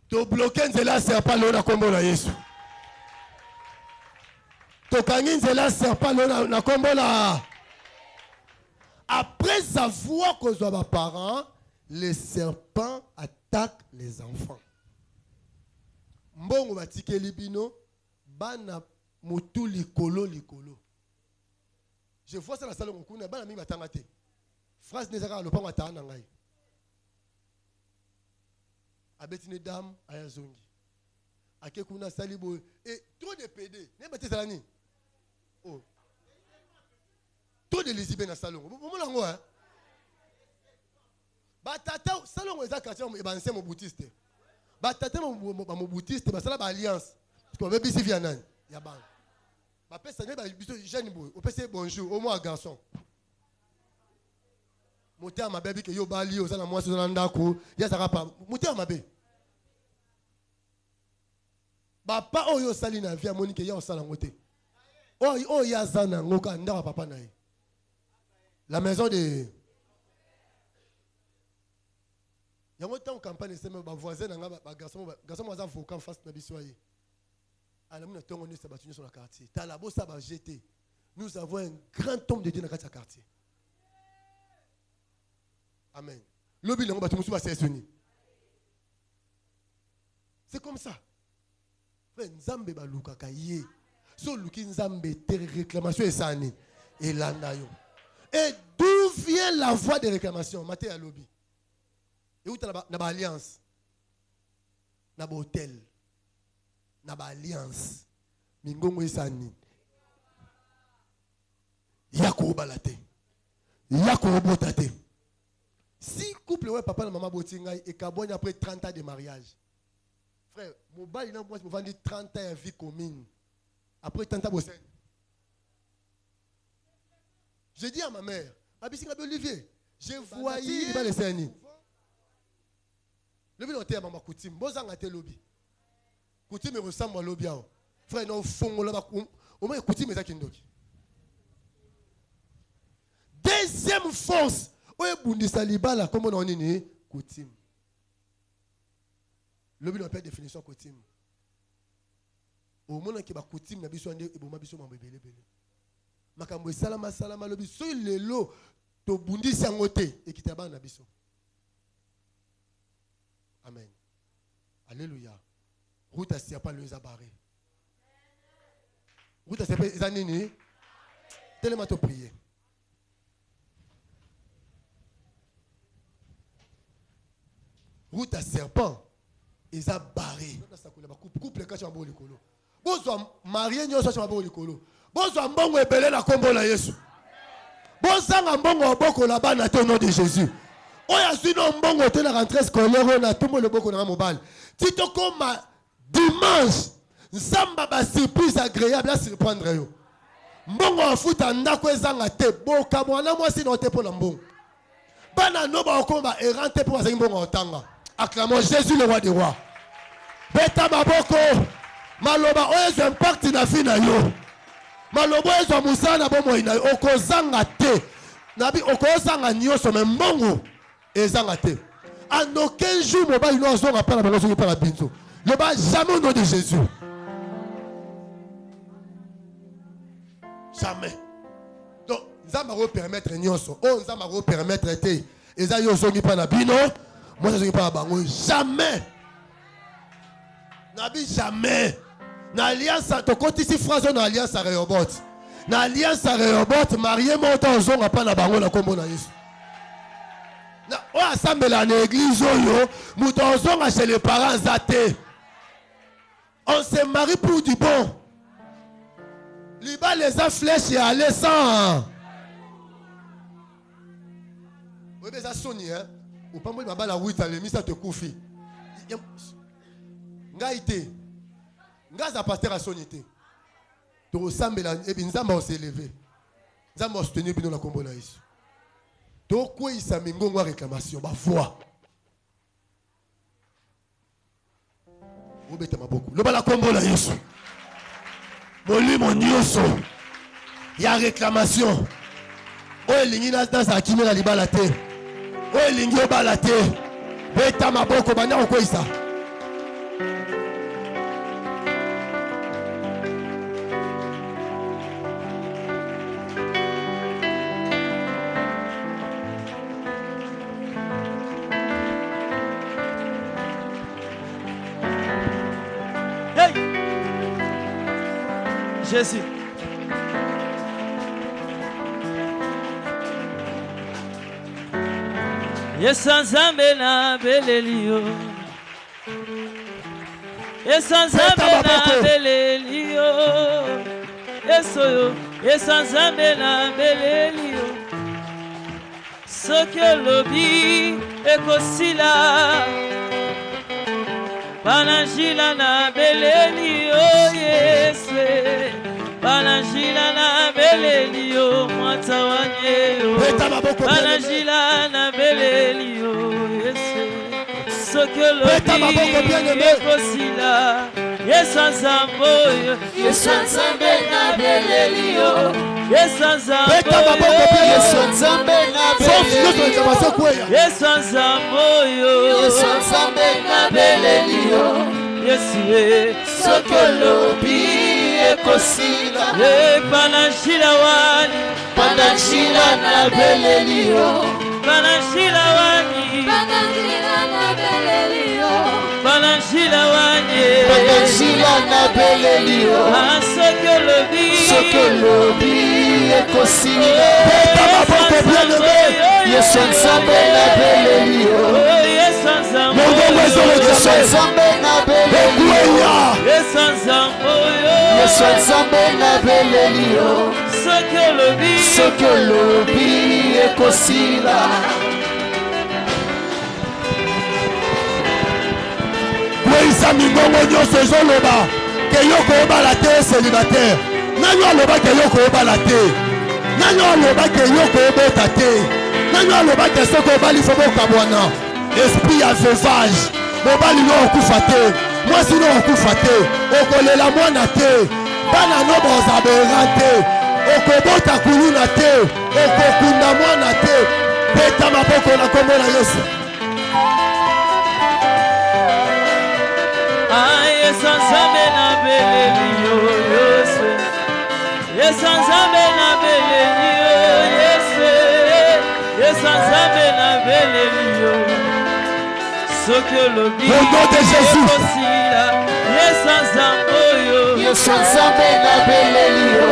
Tu bloques un serpent, l'on combo la Yesu. Tu canines un serpent, l'on a combo la. Après savoir que soit mes parents, les serpents attaquent les enfants. Mbongo batike libino, bana mutu likolo likolo. Je vois ça dans la salle où on a bana mi batangate. Phrase nezaka lopango atana ngai. Abetine dame ayazongi. Ake kuna salibo et trop de PD. Ne bate salani. Oh. Trop de lesbiennes dans le salon. Vous m'avez dit, hein? Batata, salon, ils ont quartier, ils ont un boutiste. Batata, mon boutiste, c'est la alliance. Parce qu'on veut bien si viennent. Il y a ban. Après, ça n'est pas jeune boy. On peut dire bonjour, au moins garçon. Monter à ma bébé que yo bali, aux alamouas, aux alandako, il y a ça pas. Monter à ma bébé. Papa, oh yo salina, via Monique, il y a un salon côté. Oh ya zana, ngoka, ndara papa naï. La maison de. Il y a un temps en campagne, c'est mes voisins, les garçons ont avocat en face de Bissoye. Alors, nous avons battu sur le quartier. Talabo, ça va jeter. Nous avons un grand tombe de Dieu dans le quartier. Amen. L'objet de battu sur le c'est comme ça. Frère, Nzambe baluka kaye. So luki Nzambe te réclamation et sani. Et l'anayo. Et d'où vient la voix de réclamation? Maté à lobby. Et où tu as une alliance? Une hôtel. Une alliance. Mingongo isani. Yako balate. Yako botate. Si couple ouais papa et maman botinga et kabonne après 30 ans de mariage. Frère, mon bal il a moi me vendre 30 ans de vie commune. Après 30 ans bossen. J'ai dit à ma mère, Olivier, je voyais il va les cerner. Le bilan à ma coutume, bozang a été lobby. Coutume ressemble à lobby. Frère, non fond là au moins coutume est kindoki. Deuxième force, ouais bundisa libala comme on est coutume. Le bilan pas définition coutume. Au moment qui ba coutume na biso ande e boma biso mambebele bele. Makambo salama salama lobi so lelo to bundisi angote e kitaba na biso. Amen. Alléluia. Route à pas le zabaré. Route à zanini. Tellement te prier. Route à serpent. Ils ont barré. Couple quand tu vas le colo. Bonsoir marié nyo so chamba likolo. Bonsoir mbongo ebele na kombo na Yesu. Bonsoir mbongo boko la bana au nom de Jésus. Oya sino mbongo te na rentrée scolaire na tout le boko na mobile. Tito comme dimanche, nzamba ba surprise agréable à surprendre yo. Mbongo afuta ndako ezanga te boka mwana mwasi no te pour la mbongo. Bana no ba okoma errante pour asengi mbongo otanga. Acclamons Jésus le roi des rois. Beta maboko. Maloba oyezo impact na vie na yo. Maloba oyezo musana bomo ina yo. Okozanga te. Nabi okozanga nyoso me mbongo. Ezanga te. En aucun jour mobile no azonga pa na bango zongi pa na binzo. Le bas jamais au nom de Jésus. Jamais. Donc, Nzamba va permettre nyoso. Oh, Nzamba va permettre te. Eza yo zongi pa na bino. Moi, je zongi pa na bango. Jamais. Nabi jamais. Na alliance, to côté si phrase na alliance à Rehoboth. Na alliance à Rehoboth, marié monta zonga pa na bango na kombo na Yesu. Na o assemble na église yo, muto zonga chez les parents zate. On se marie pour du bon. Liba les a flèches et aller sans. Oui, mais ça sonne, hein. Ou pas moi, ma la 8 à l'émission, ça te koufi. Nga ite. Nga za pasteur a sonité. Tu ressembles à. Et bien, Nzamba on s'est élevé. Nzamba on soutenu bien dans la combo na ici. Tu quoi il s'est mis en réclamation, ma voix. Vous mettez ma beaucoup. Le bas la combo na ici. Mon nyoso. Il y a réclamation. Oh, il y a dans sa kimé la libalate. Oh, il y a balate. Beta ma boko bana on quoi ça? Jésus. Yesanzambe na belelio. Yesanzambe na belelio. Yesoyo. Yesanzambe na belelio. Soke lobi ekosila. Banajila na belelio. Yese. Banajila na belelio mwatawanye Banajila na belelio Yese Sokelo bi ekosila Yesanzamboyo Yesanzambe na belelio Yesanzamboyo Yesanzambe na belelio Yesanzamboyo Yesanzambe na belelio Yese Sokelo bi ekosila Panashila wani Panashila na belelio Panashila wani Panashila na belelio Panashila wani Panashila na belelio Sokolobi ekosila Yesanzambe na belelio Yesanzambe na belelio Yesanzambe na belelio Sokolobi ekosila Kwesa mingongo nyonso ezoloba ke yoko obala te célibataire. Nani aloba ke yoko obala te. Nani aloba ke yoko obota te. Nani aloba ke soko obali fo bokabwana. Esprit ya sauvage. Mobali no okufa te. Mwasi no okufa te. Okolela mwana te. Bana no bozabera te. Okobota kuluna te. Okokunda mwana te. Beta maboko na kombo na Yesu. Yesanzambe na belelio Yesu Yesanzambe na belelio Yesu Yesanzambe na belelio Sokolobi ekosila Yesanzamboyo Yesanzambe na belelio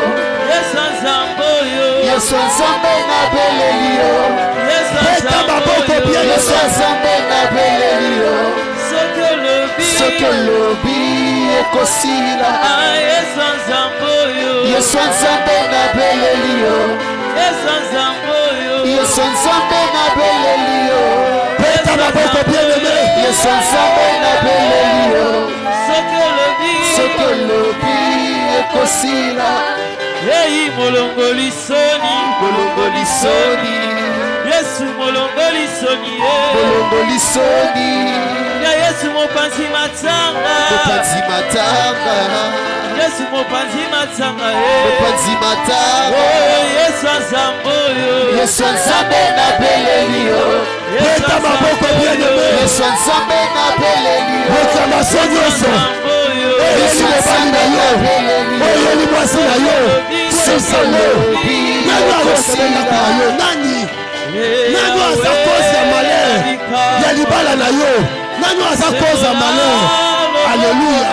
Yesanzamboyo Yesanzambe na belelio Yesanzambe na belelio Sokolobi ekosila Yesanzamboyo Yesanzambe na belelio Yesanzamboyo Yesanzambe na belelio Beta maboko bien-aimé. Yesanzambe na belelio Sokolobi ekosila Hey molongolisoni Molongolisoni Yesu molongoli soni molongoli soni ya Yesu mopanzi matanga mopanzi matanga Yesu mopanzi matanga mopanzi matanga Yesu nzambe yo Yesu nzambe na beleli yo Beta maboko bien-aimé. Yesu nzambe na beleli yo Réclamation nyonso. Yesu Mobali na yo. Oyeli mwasi na yo. Sosalo. Nani akosenaka na yo? Nani? Nani aza cause ya malheur ya libala na yo? Nani aza cause ya malheur? Alléluia.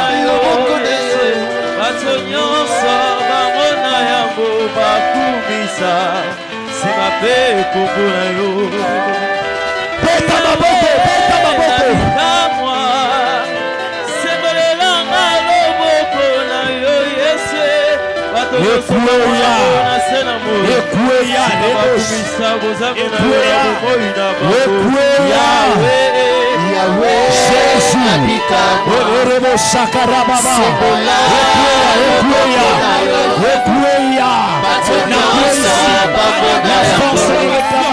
bato nyonso bamona yango bakumisa nsima mpe kombo na yo Beta maboko, beta maboko. kamwa sembolelanga loboko na yo Yesu bato nyonso bamona na se na moi bakumisa bozango na yo ya bomoi na bango Yawe Jésus Orebo shakarababa. La force de réclamation au nom de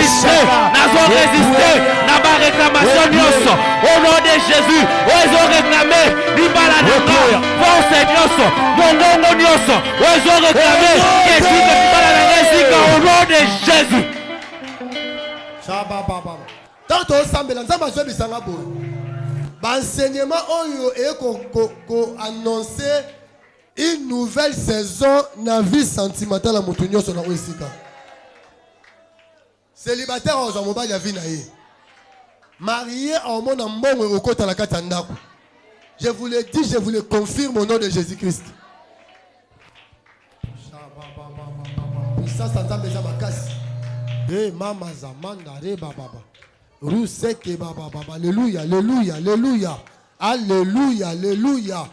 Jésus. Qui empêche na ba réclamation nyonso au nom de Jésus ozo réclamer libala na force nyonso mongongo nyonso ozo réclamer Jésus libala na ngesika au nom de Jésus Tant osambela nzambe azobisanga boye baenseignement oyo annoncer une nouvelle saison na vie sentimentale ya moto nyonso na oyo esika célibataire ozwa mobali ya vie na ye marié aomona mbongo ekokota na kati ya ndako. Je vous le dis, je vous le confirme au nom de Jésus-Christ. Puissance nzambe eza makasi. Mama zamanda re baba. Ruseke baba baba. Alléluia, alléluia, alléluia. Alléluia, alléluia.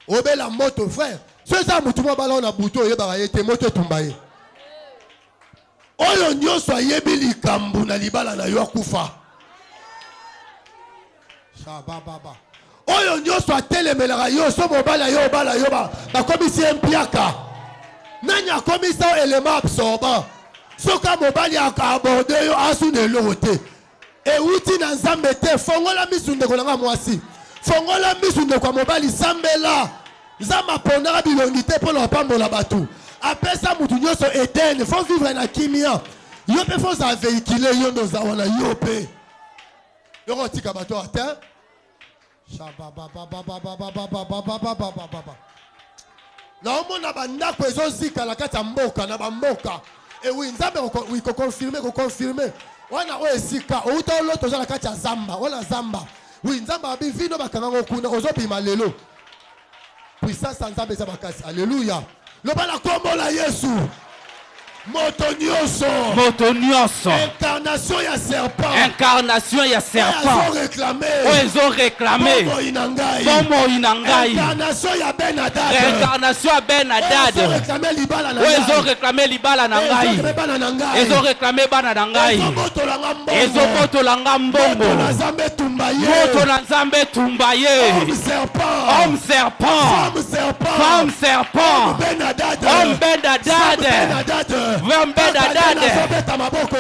Obela moto frère. Ce ça mutuma bala na buto yeba yete moto tumbaye. Oyo nyonso ayebi likambo na libala na yo akufa. Shaba baba. Oyo nyonso atelemelaka yo so mobala yo bala yo bakomisi mpiaka. Nani akomisa élément absorbant. Soka mobali akaborde yo asu ne lote. E uti na nzambe te fongola misunde kolanga mwasi. Fongola misunde kwa mobali sambela. Nzamba pondaka bilongi te po la pambola batu. Apesa mutu nyonso éterne, faut vivre na kimia. Yo pe faut sa véhiculer yo no zawana yo pe. Yo kotika bato ata. Na omona bandako ezozika la kati ya mboka na bamboka. Et oui, nzambe ko confirmer. Wana o esika, o uta loto za la kati ya zamba, wala zamba. Oui, nzamba abi vino bakanga kuna ozobima lelo. Puissance nzambe za makasi. Alléluia. Le bala kombo la Yesu. Motonioso. Incarnation ya serpent. Ils ont réclamé. Bomo inangai. Incarnation ya Ben-Hadad. Ils ont réclamé libala nangai. Ils ont réclamé bana nangai. Ils ont motolanga mbongo. Moto na nzambe tumbaye. Homme serpent. Femme serpent. Homme Ben-Hadad. Ben-Hadad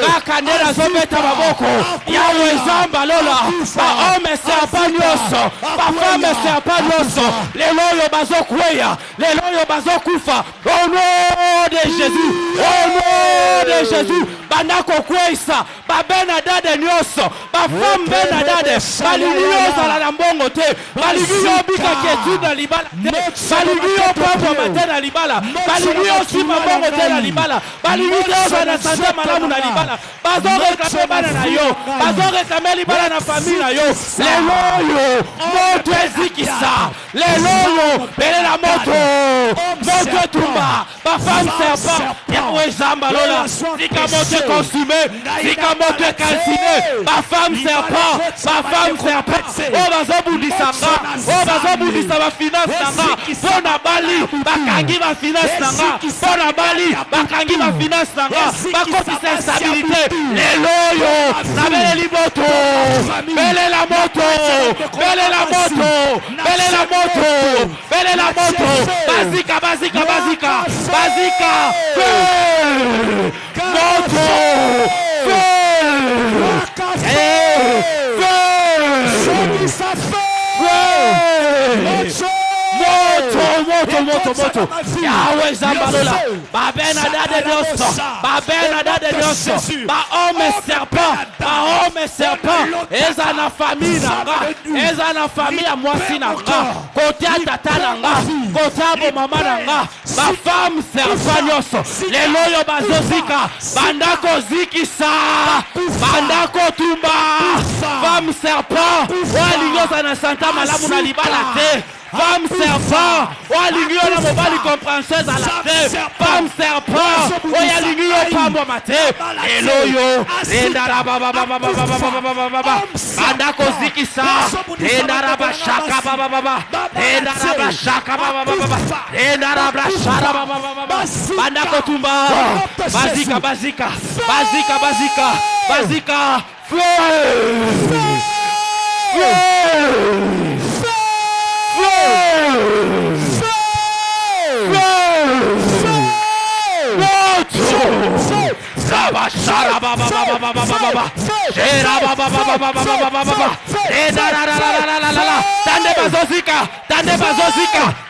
kakandela zobeta maboko yawe zamba lola ba homme serpent nyonso ba femme serpent nyonso lelo yo bazokweya lelo yo bazokufa au nom de Jésus banda kokwesa ba Benadade nyonso ba femme Benadade balingi ozala na mbongo te balingi obika ketu na libala te balingi opambo mate na libala balingi osima mbongo te na libala balingi ozala na sante malamu na libala bazoreklame bana na yo bazoreklame libala na famille na yo lelo oyo moto ezikisa lelo oyo belela moto etumba ba femme serpent yawe zamba lola sika moto consumé sika moto calciné ba femme serpent o bazobundisa ba finance nanga pona bali bakangi ba finance nanga pona bali bakangi ba finance nanga bakofisa instabilité lelo oyo nabeleli moto belela moto bazika moto moto yawe zambalola ba Benadade nyonso ba homme serpent eza na famille nanga eza na famille ya mwasi nanga kote tata nanga kote mama nanga ba femme serpent nyonso lelo oyo bazozika bandako zikisa bandako tumba femme serpent walingoza na santa malamu na libala te femme serpent walingi na mobali compréhenseuse à la terre femme serpent oyalingi pambo mate eloyo endara baba bandako zikisa endara bashaka baba endara bashaka baba endara bashara baba bandako tumba bazika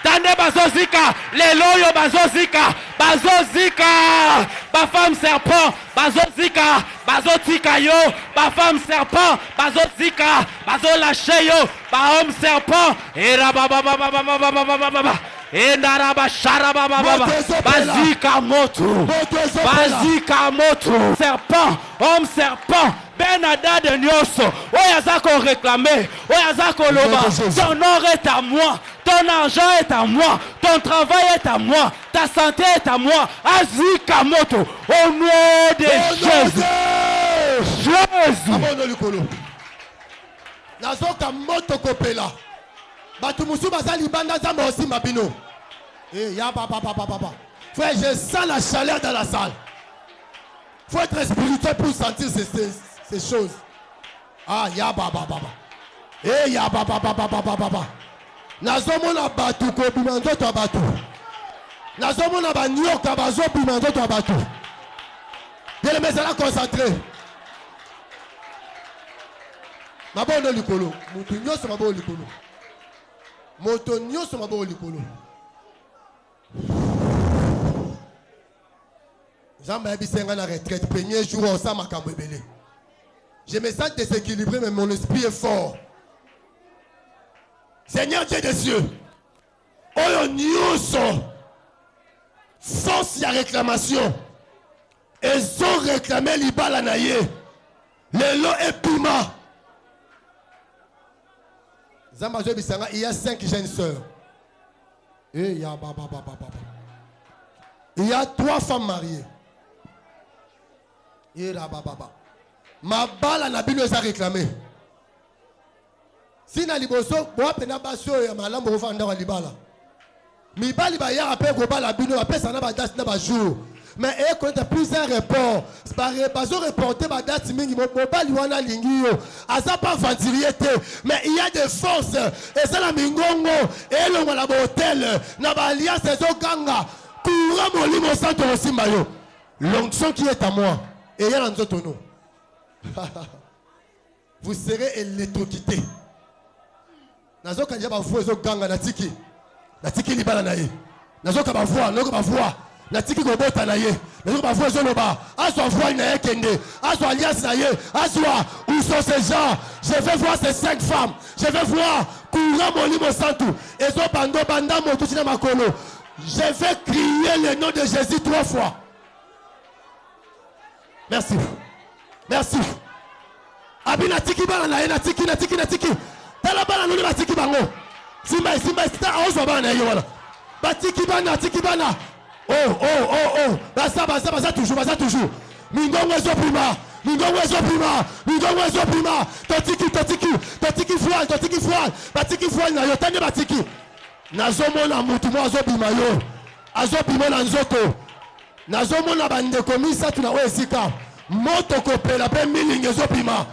tande bazozika leloyo bazozika ba femme serpent bazozika bazotika yo ba femme serpent bazozika bazolâche yo ba homme serpent era baba endaraba sharaba baba bazika moto serpent homme serpent Benadade nyonso oyazako réclamer oyazako loba ton or est à moi ton argent est à moi ton travail est à moi ta santé est à moi azika moto au nom de Jésus nazoka moto kopela batu musu bazali banda zamba aussi mabino ya papa frère je sens la chaleur dans la salle faut être spirituel pour sentir ces choses ya baba ya baba nazomona batu kobima nzoto ya batu nazomona banyoka bazobima nzoto ya batu bien mais ezala concentré mabono likolo moto nyonso mabono likolo moto nyonso mabono likolo Zamba yabisenga na retraite premier jour on sa makambo ebele je me sens déséquilibré mais mon esprit est fort Seigneur Dieu des cieux oyo nyonso force ya réclamation ezo réclamer libala na ye lelo epima Zamba Joe Bisanga, il y a 5 jeunes sœurs. Et il y a il y a 3 femmes mariées. Et là, ma balle na bino a réclamé. Si na liboso, moi pena baso ya malambo ofanda wa libala. Mi bali ba ya appel go bala bino appel ça na ba date na ba jour. Mais quand tu as plusieurs réponses, pas reporter ma date mingi mobile wana lingio, asa pas ventiliété, mais il y a des forces et ça la mingongo et le la hôtel na ba alliance zo ganga courant mon limo santo aussi mayo. L'onction qui est à moi et il y a dans notre nom. Vous serez électrocutés. Nazo kanja ba vous zo ganga na tiki libala na ye. Nazo ka ba voix, natiki kobota na ye nazo ba voix zoloba aswa voix na ye kende aswa alliance na ye aswa où sont ces gens je vais voir ces 5 femmes je vais voir courant molimo santu ezo bando banda moto tina makolo je vais crier le nom de Jésus 3 fois. Merci. Merci. Abi natiki bana na ye natiki tala bana no natiki bango simba sta ozo bana ye wala batiki bana oh basa toujours mingongo ezo prima totiki foal batiki foal na yo tande batiki nazomona mutu mo azobima yo azobima na nzoto nazomona bandeko misatu na oyo esika moto kopela pe milingi ezobima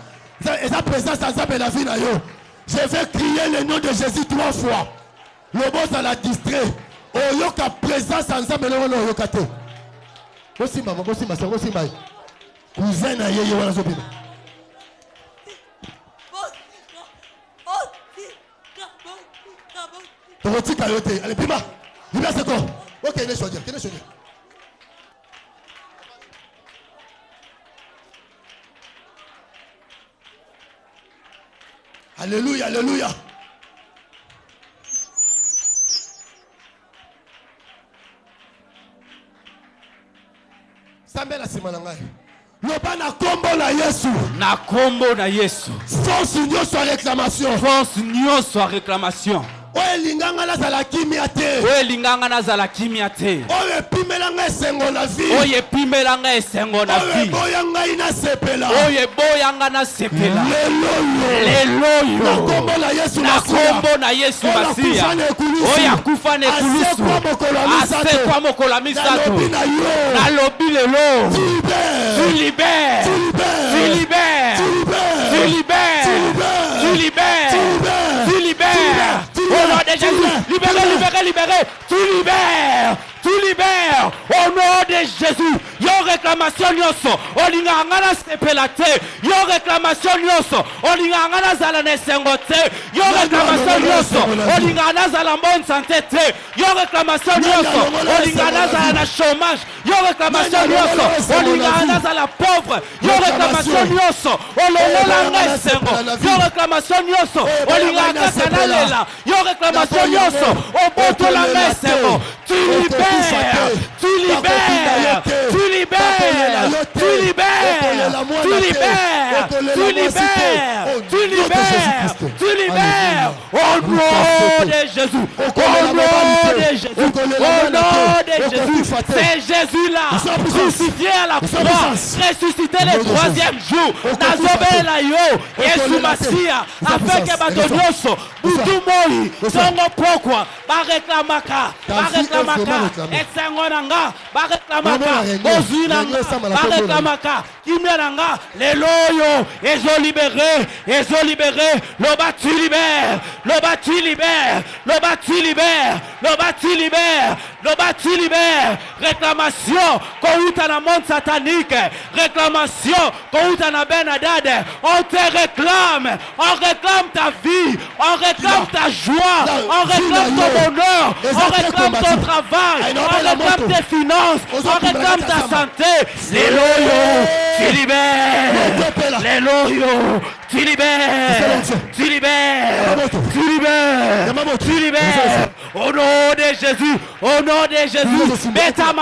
eza présence ya nzambe na vie na yo. Je vais crier le nom de Jésus 3 fois. Le boss à la distrait. Oyoka présence ya nzambe na yo oyoka te. Kosimba cousin na ye wana zobima. Tokotika yo te. Allez pima. Libère ce corps. Ok, ne choisir. Alléluia. Sambe na sima na ngai. Loba na kombo na Yesu. Na kombo na Yesu. Force nyonso ya réclamation. Force nyonso ya réclamation. Oye linganga nazala kimia te. Oye pimelanga esengo na vie. Oye boyanga ina sepela. Leloyo. Na kombo na Yesu Masia. Oye akufa ne kulusu. Asekwa mokola misato. Nalobi lelo. Tu libères. Au nom de Jésus, libérez. Tu libères. Au nom de Jésus. Yo réclamation nyonso. Olinganga sepela te. Yo réclamation nyonso. Olinganga zala nesengo te. Yo réclamation nyonso. Olinganga zala bonne santé te. Yo réclamation nyonso. Olinganga zala na chômage. Yo réclamation nyonso. Olinganga zala pauvre. Yo réclamation nyonso. Olongola nesengo. Yo réclamation nyonso. Olinganga kanalela. Yo réclamation nyonso. Obotola nesengo. Tu libères. Au nom de Jésus. C'est Jésus-là, crucifié à la croix, ressuscité le 3e jour. Nazobela yo, Yesu Masia, avec Badonioso, Butumoi, Songo Pokwa, Bareklamaka, Etsangonanga, Bareklamaka, Ozinanga, Bareklamaka, Kimyananga, les loyaux, ils ont libéré, le bâti libère, réclamation, Kouta na monde satanique, réclamation, Kouta na Benadade, on te réclame ta vie, on réclame ta joie, on réclame ton bonheur, on réclame ton travail, on réclame tes finances, on réclame ta santé. Les loyaux, tu libères. Au nom de Jésus, beta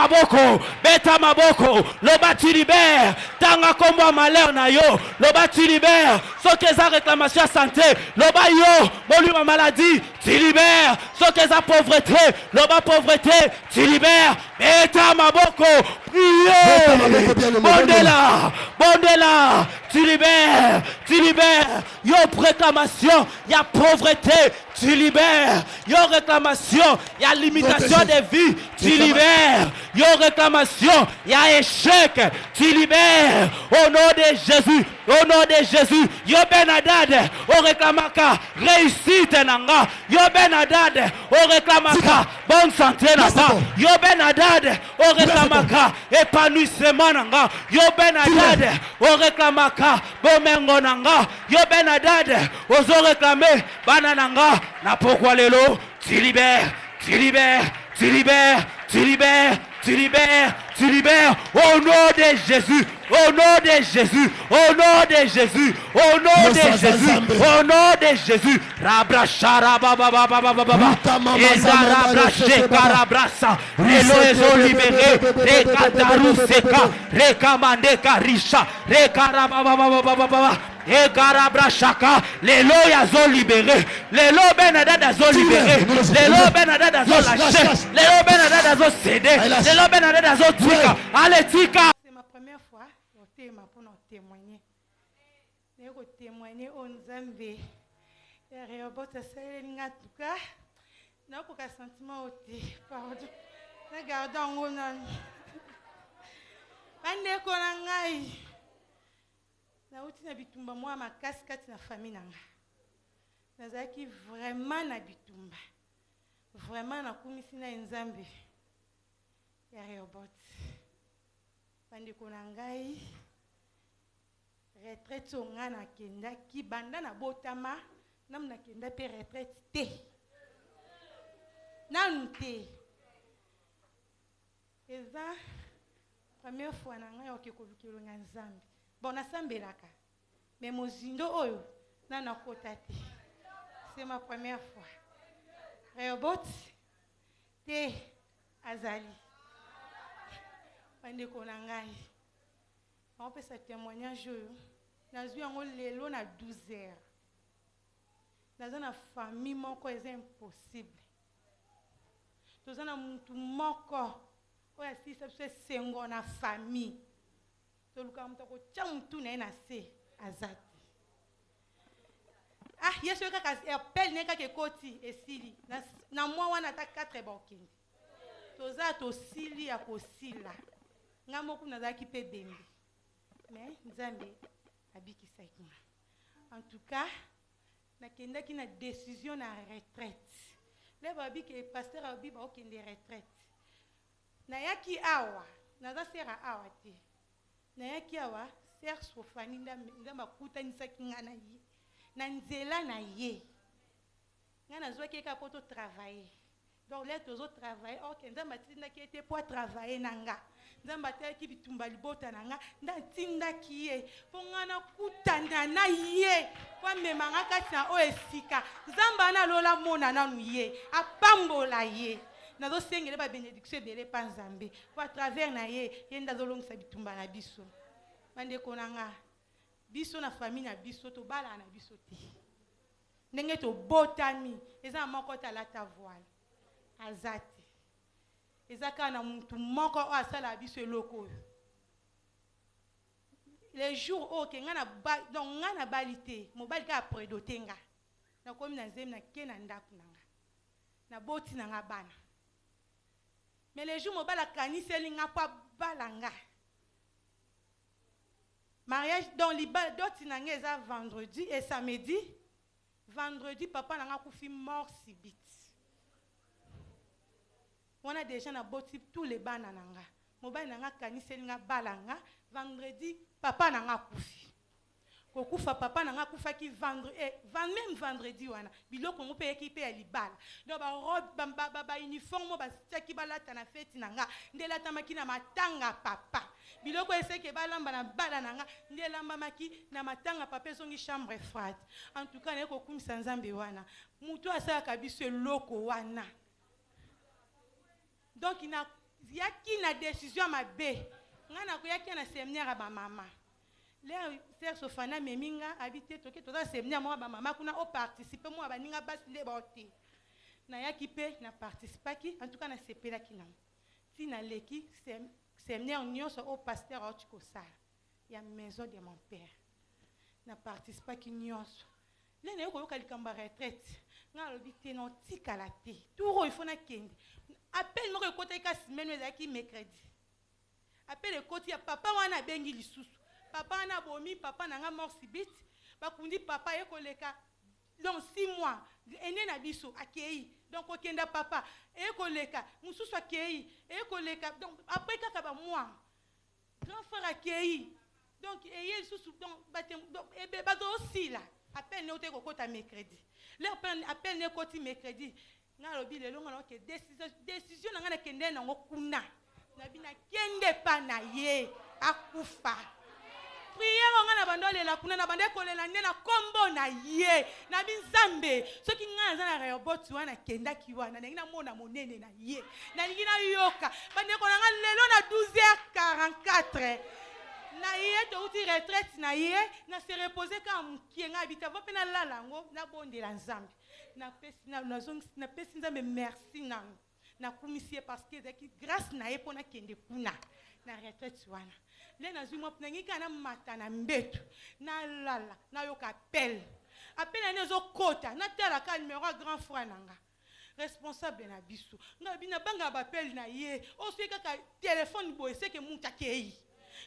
maboko, loba tu libères, tanga kombo malheur na yo, loba tu libères, soki eza réclamation santé, loba yo, molimo maladie, tu libères, soki eza pauvreté, loba pauvreté, tu libères, beta maboko, priez, bondela, tu libères, yo réclamation, ya pauvreté, tu libères, yo réclamation, ya limitation de vie, tu libères, yo réclamation, ya échec, tu libères, au nom de Jésus, yo Benadade, au réclamaka, réussite nanga, yo Benadade, au réclamaka, bonne santé nanga, yo Benadade, au réclamaka, épanouissement nanga, yo Benadade, au réclamaka, bomengo nanga, yo Benadade, aux réclamé, banananga, na pourquoi lelo, tu libères, tu libères, tu libères, au nom de Jésus, au nom de Jésus, au nom de Jésus, au nom de Jésus, au nom de Jésus. Rabrachara baba baba baba baba. Ezarabrache karabrasa. Elo ezo libéré. Rekataru seka. Rekamandeka risha. Rekarababa baba baba baba. Ekarabrashaka. Lelo yazo libéré. Lelo benadada zo libéré. Lelo benadada zo lâché. Lelo benadada zo cédé. Lelo benadada zo tika. Allez tika. C'est ma première fois au thème pour nous témoigner. Nous témoigner au Nzambe. Et Réobot c'est en tout cas. Nous avons un sentiment au thé. Pardon. Regardons où nous. Ande konangai. Na uti na bitumba moi ma casquette na famille nanga. Nazaki vraiment na bitumba. Vraiment na kumisi na Nzambe. Ya Réobot. Bande konangai. Retraite onga na kenda ki banda na botama nam na kenda pe retraite te. Nanu te. Eza première fois na ngai okekobukelo nga Nzambe. Bon na sambelaka. Mais mozindo oyo na nakota te. C'est ma première fois. Réobot te azali. Bande konangai. On peut se témoignage. Nous avons lelo na 12 heures. Nous avons une famille moko est impossible. Nous avons mutu moko o ya si c'est sengo na famille. To luka mutako chamutu na ina se azati. Ah yeso kaka appel neka ke koti esili. Na mwa wana ta 4 bokindi. Toza to sili ya kosila. Ngamoku nazaki pe bembi. Mais Nzambe abikisa ikuma. En tout cas, nakenda ki na décision na retraite. Le babi ke pasteur abi ba okende retraite. Na yaki awa, naza sera awa te. Na yaki awa, ser sofani nda makuta nisaki ngana ye. Na nzela na ye. Ngana zwa ke ka poto travailler. Donc là tous autres travailler, OK, Nzambe tinda ki était pour travailler nanga. Nzamba ki bitumba libota nanga ndatinda kiye pongana kutanda na ye kwa memanga kati na oesika Nzamba na lola mona nanu ye apambola ye nazo sengele ba bénédiction bele pa Nzambe kwa travers na ye yenda zolongisa bitumba na biso bande konanga biso na famille na biso to bala na biso te ndenge to botami eza moko talata voile azati ezaka na muntu moko o asala biso eloko les jours o ke ngana donc ngana balite mobali ka predoter nga na komi na nzemi na ke na ndaku nanga na boti nanga bana mais les jours mobali kaniseli nga pa balanga mariage dans liba doti nanga eza vendredi et samedi vendredi papa nanga kufi mort subite. On a déjà na boti tous les bana nanga. Mobile nanga kaniseli nga balanga. Vendredi papa nanga kufi. Kokufa papa nanga kufa ki vendredi même vendredi wana. Biloko ngo pe équipe ya libala. Donc ba robe ba uniforme ba tsaki balata na fête nanga. Ndela tamaki na matanga papa. Biloko eseke balamba na bala nanga. Ndela maki na matanga papa zongi chambre froide. En tout cas neko kumisa Nzambe wana. Mutu asala kabiso loko wana. Donc il y a qui na décision ma bé ngana ko yaki na séminaire à ma maman les sœurs Sofana meminga habité toke toza séminaire moi ba maman kuna o participer moi ba ninga basi le baote na yaki pe na participer ki en tout cas na sepela ki na ti na leki séminaire nyonso au pasteur otiko sala ya maison de mon père na participer ki nyonso le na yoko likamba retraite nga lobi te non tikala te tout il faut na kende appelle moi côté ka semaine ezaki mercredi appelle le côté papa wana bengi lisusu papa na bomi papa nanga mort subite bakundi papa ekoleka donc 6 mois ene na biso akei donc okenda papa ekoleka mususu akei ekoleka donc après kaka ba mois grand frère akei donc eye lisusu donc batem donc ebe bato aussi là appelle ne ote kokota mercredi leur appelle ne koti mercredi nga lobi lelo nga ke décision nga na kende na ngokuna bina kende pa na ye akufa. Prière on a abandonné la kuna na bande kolela na kombo na ye na binzambe soki nga za na robot wana kenda kiwana na ngina mona monene na ye na ngina yoka bande ko nga lelo na 12h44 na ye to uti retraite na ye na se reposer ka mkie nga habita va pe na lala ngo na bonde la nzambe na pesi nzambe merci na kumisie parce que zaki grâce na ye pona kende kuna na retraite wana. Les nazui moi pnengi kana mata na mbetu na lala na yoka appel na nezo kota na tela ka numéro grand frère nanga responsable na biso nga bina banga ba appel na ye o sika ka téléphone boy c'est que muta kei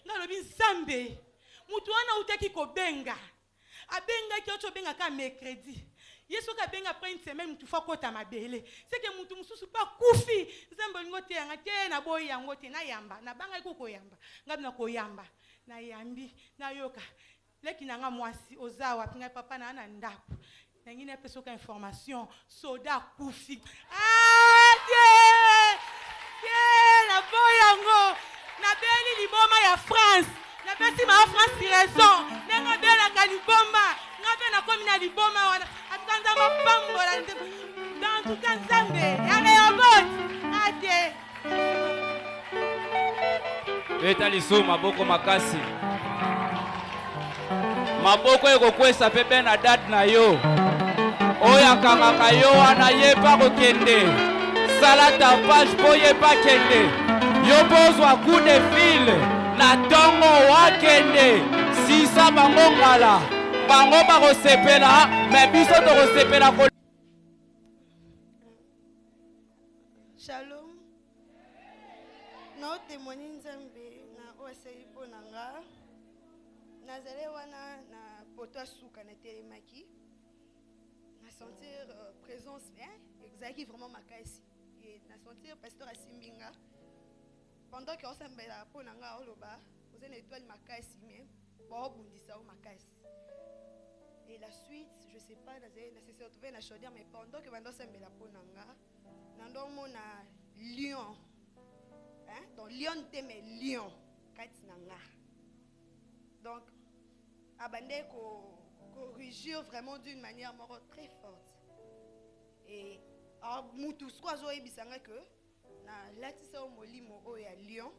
nga lobi nzambe mutu wana utaki ko benga abenga ki ocho benga ka mercredi Yesu ka benga après une semaine mutu fa kota mabele c'est que mutu mususu pa kufi nzambe ngote yanga te na boy yango te na yamba na banga iko yamba ngabi na ko yamba na yambi na yoka leki nanga mwasi ozawa pinga papa na ana ndako na ngine peso ka information soda kufi na boy yango na beli liboma ya France na pesi ma France raison na bela ka liboma na bena komi na liboma wana atanda mapambo dans tout cas nzambe ya robot ate etaliso maboko makasi maboko ekokwesa pepe na date na yo oyo akangaka yo wana ye pa kokende sala tapage po ye pa kende yo bozwa coup de fil na tongo wakende sisa bango ngala bango bakosepela me biso tokosepela ko. Shalom. Na témoigner nzambe na osei ponanga. Nazale wana na poto suka na telemaki. Na sentir présence exactement vraiment makasi. Et na sentir pasteur Asimbinga. Pendant que osambela ponanga oloba, vous avez étoile makasi mais bon bundisa o makasi. Et la suite, je sais pas, c'est retrouvé na chaudière mais pendant que vando sambela ponanga, nando mona lion. Hein? Donc lion te mais lion katinanga. Donc abandé ko rugir vraiment d'une manière très forte. Et alors mutu squazo ebisanga que na latisa o molimo o ya lion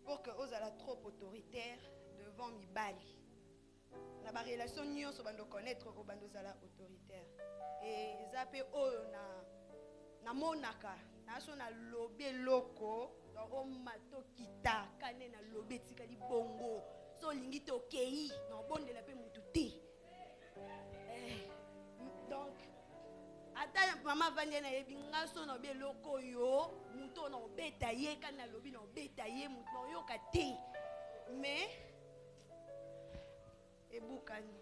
pour que ozala trop autoritaire devant mibali. Na ba relation nyonso bando connaître o bando zala autoritaire. Et zape o na monaka na so na lobé loko donc o mato kita kane na lobé tikali bongo so lingi to kei na bonde la pe mutu te. Donc ata mama vande na ebinga so na be loko yo muto na obeta ye kana lobi na obeta ye muto yo ka te mais ebukani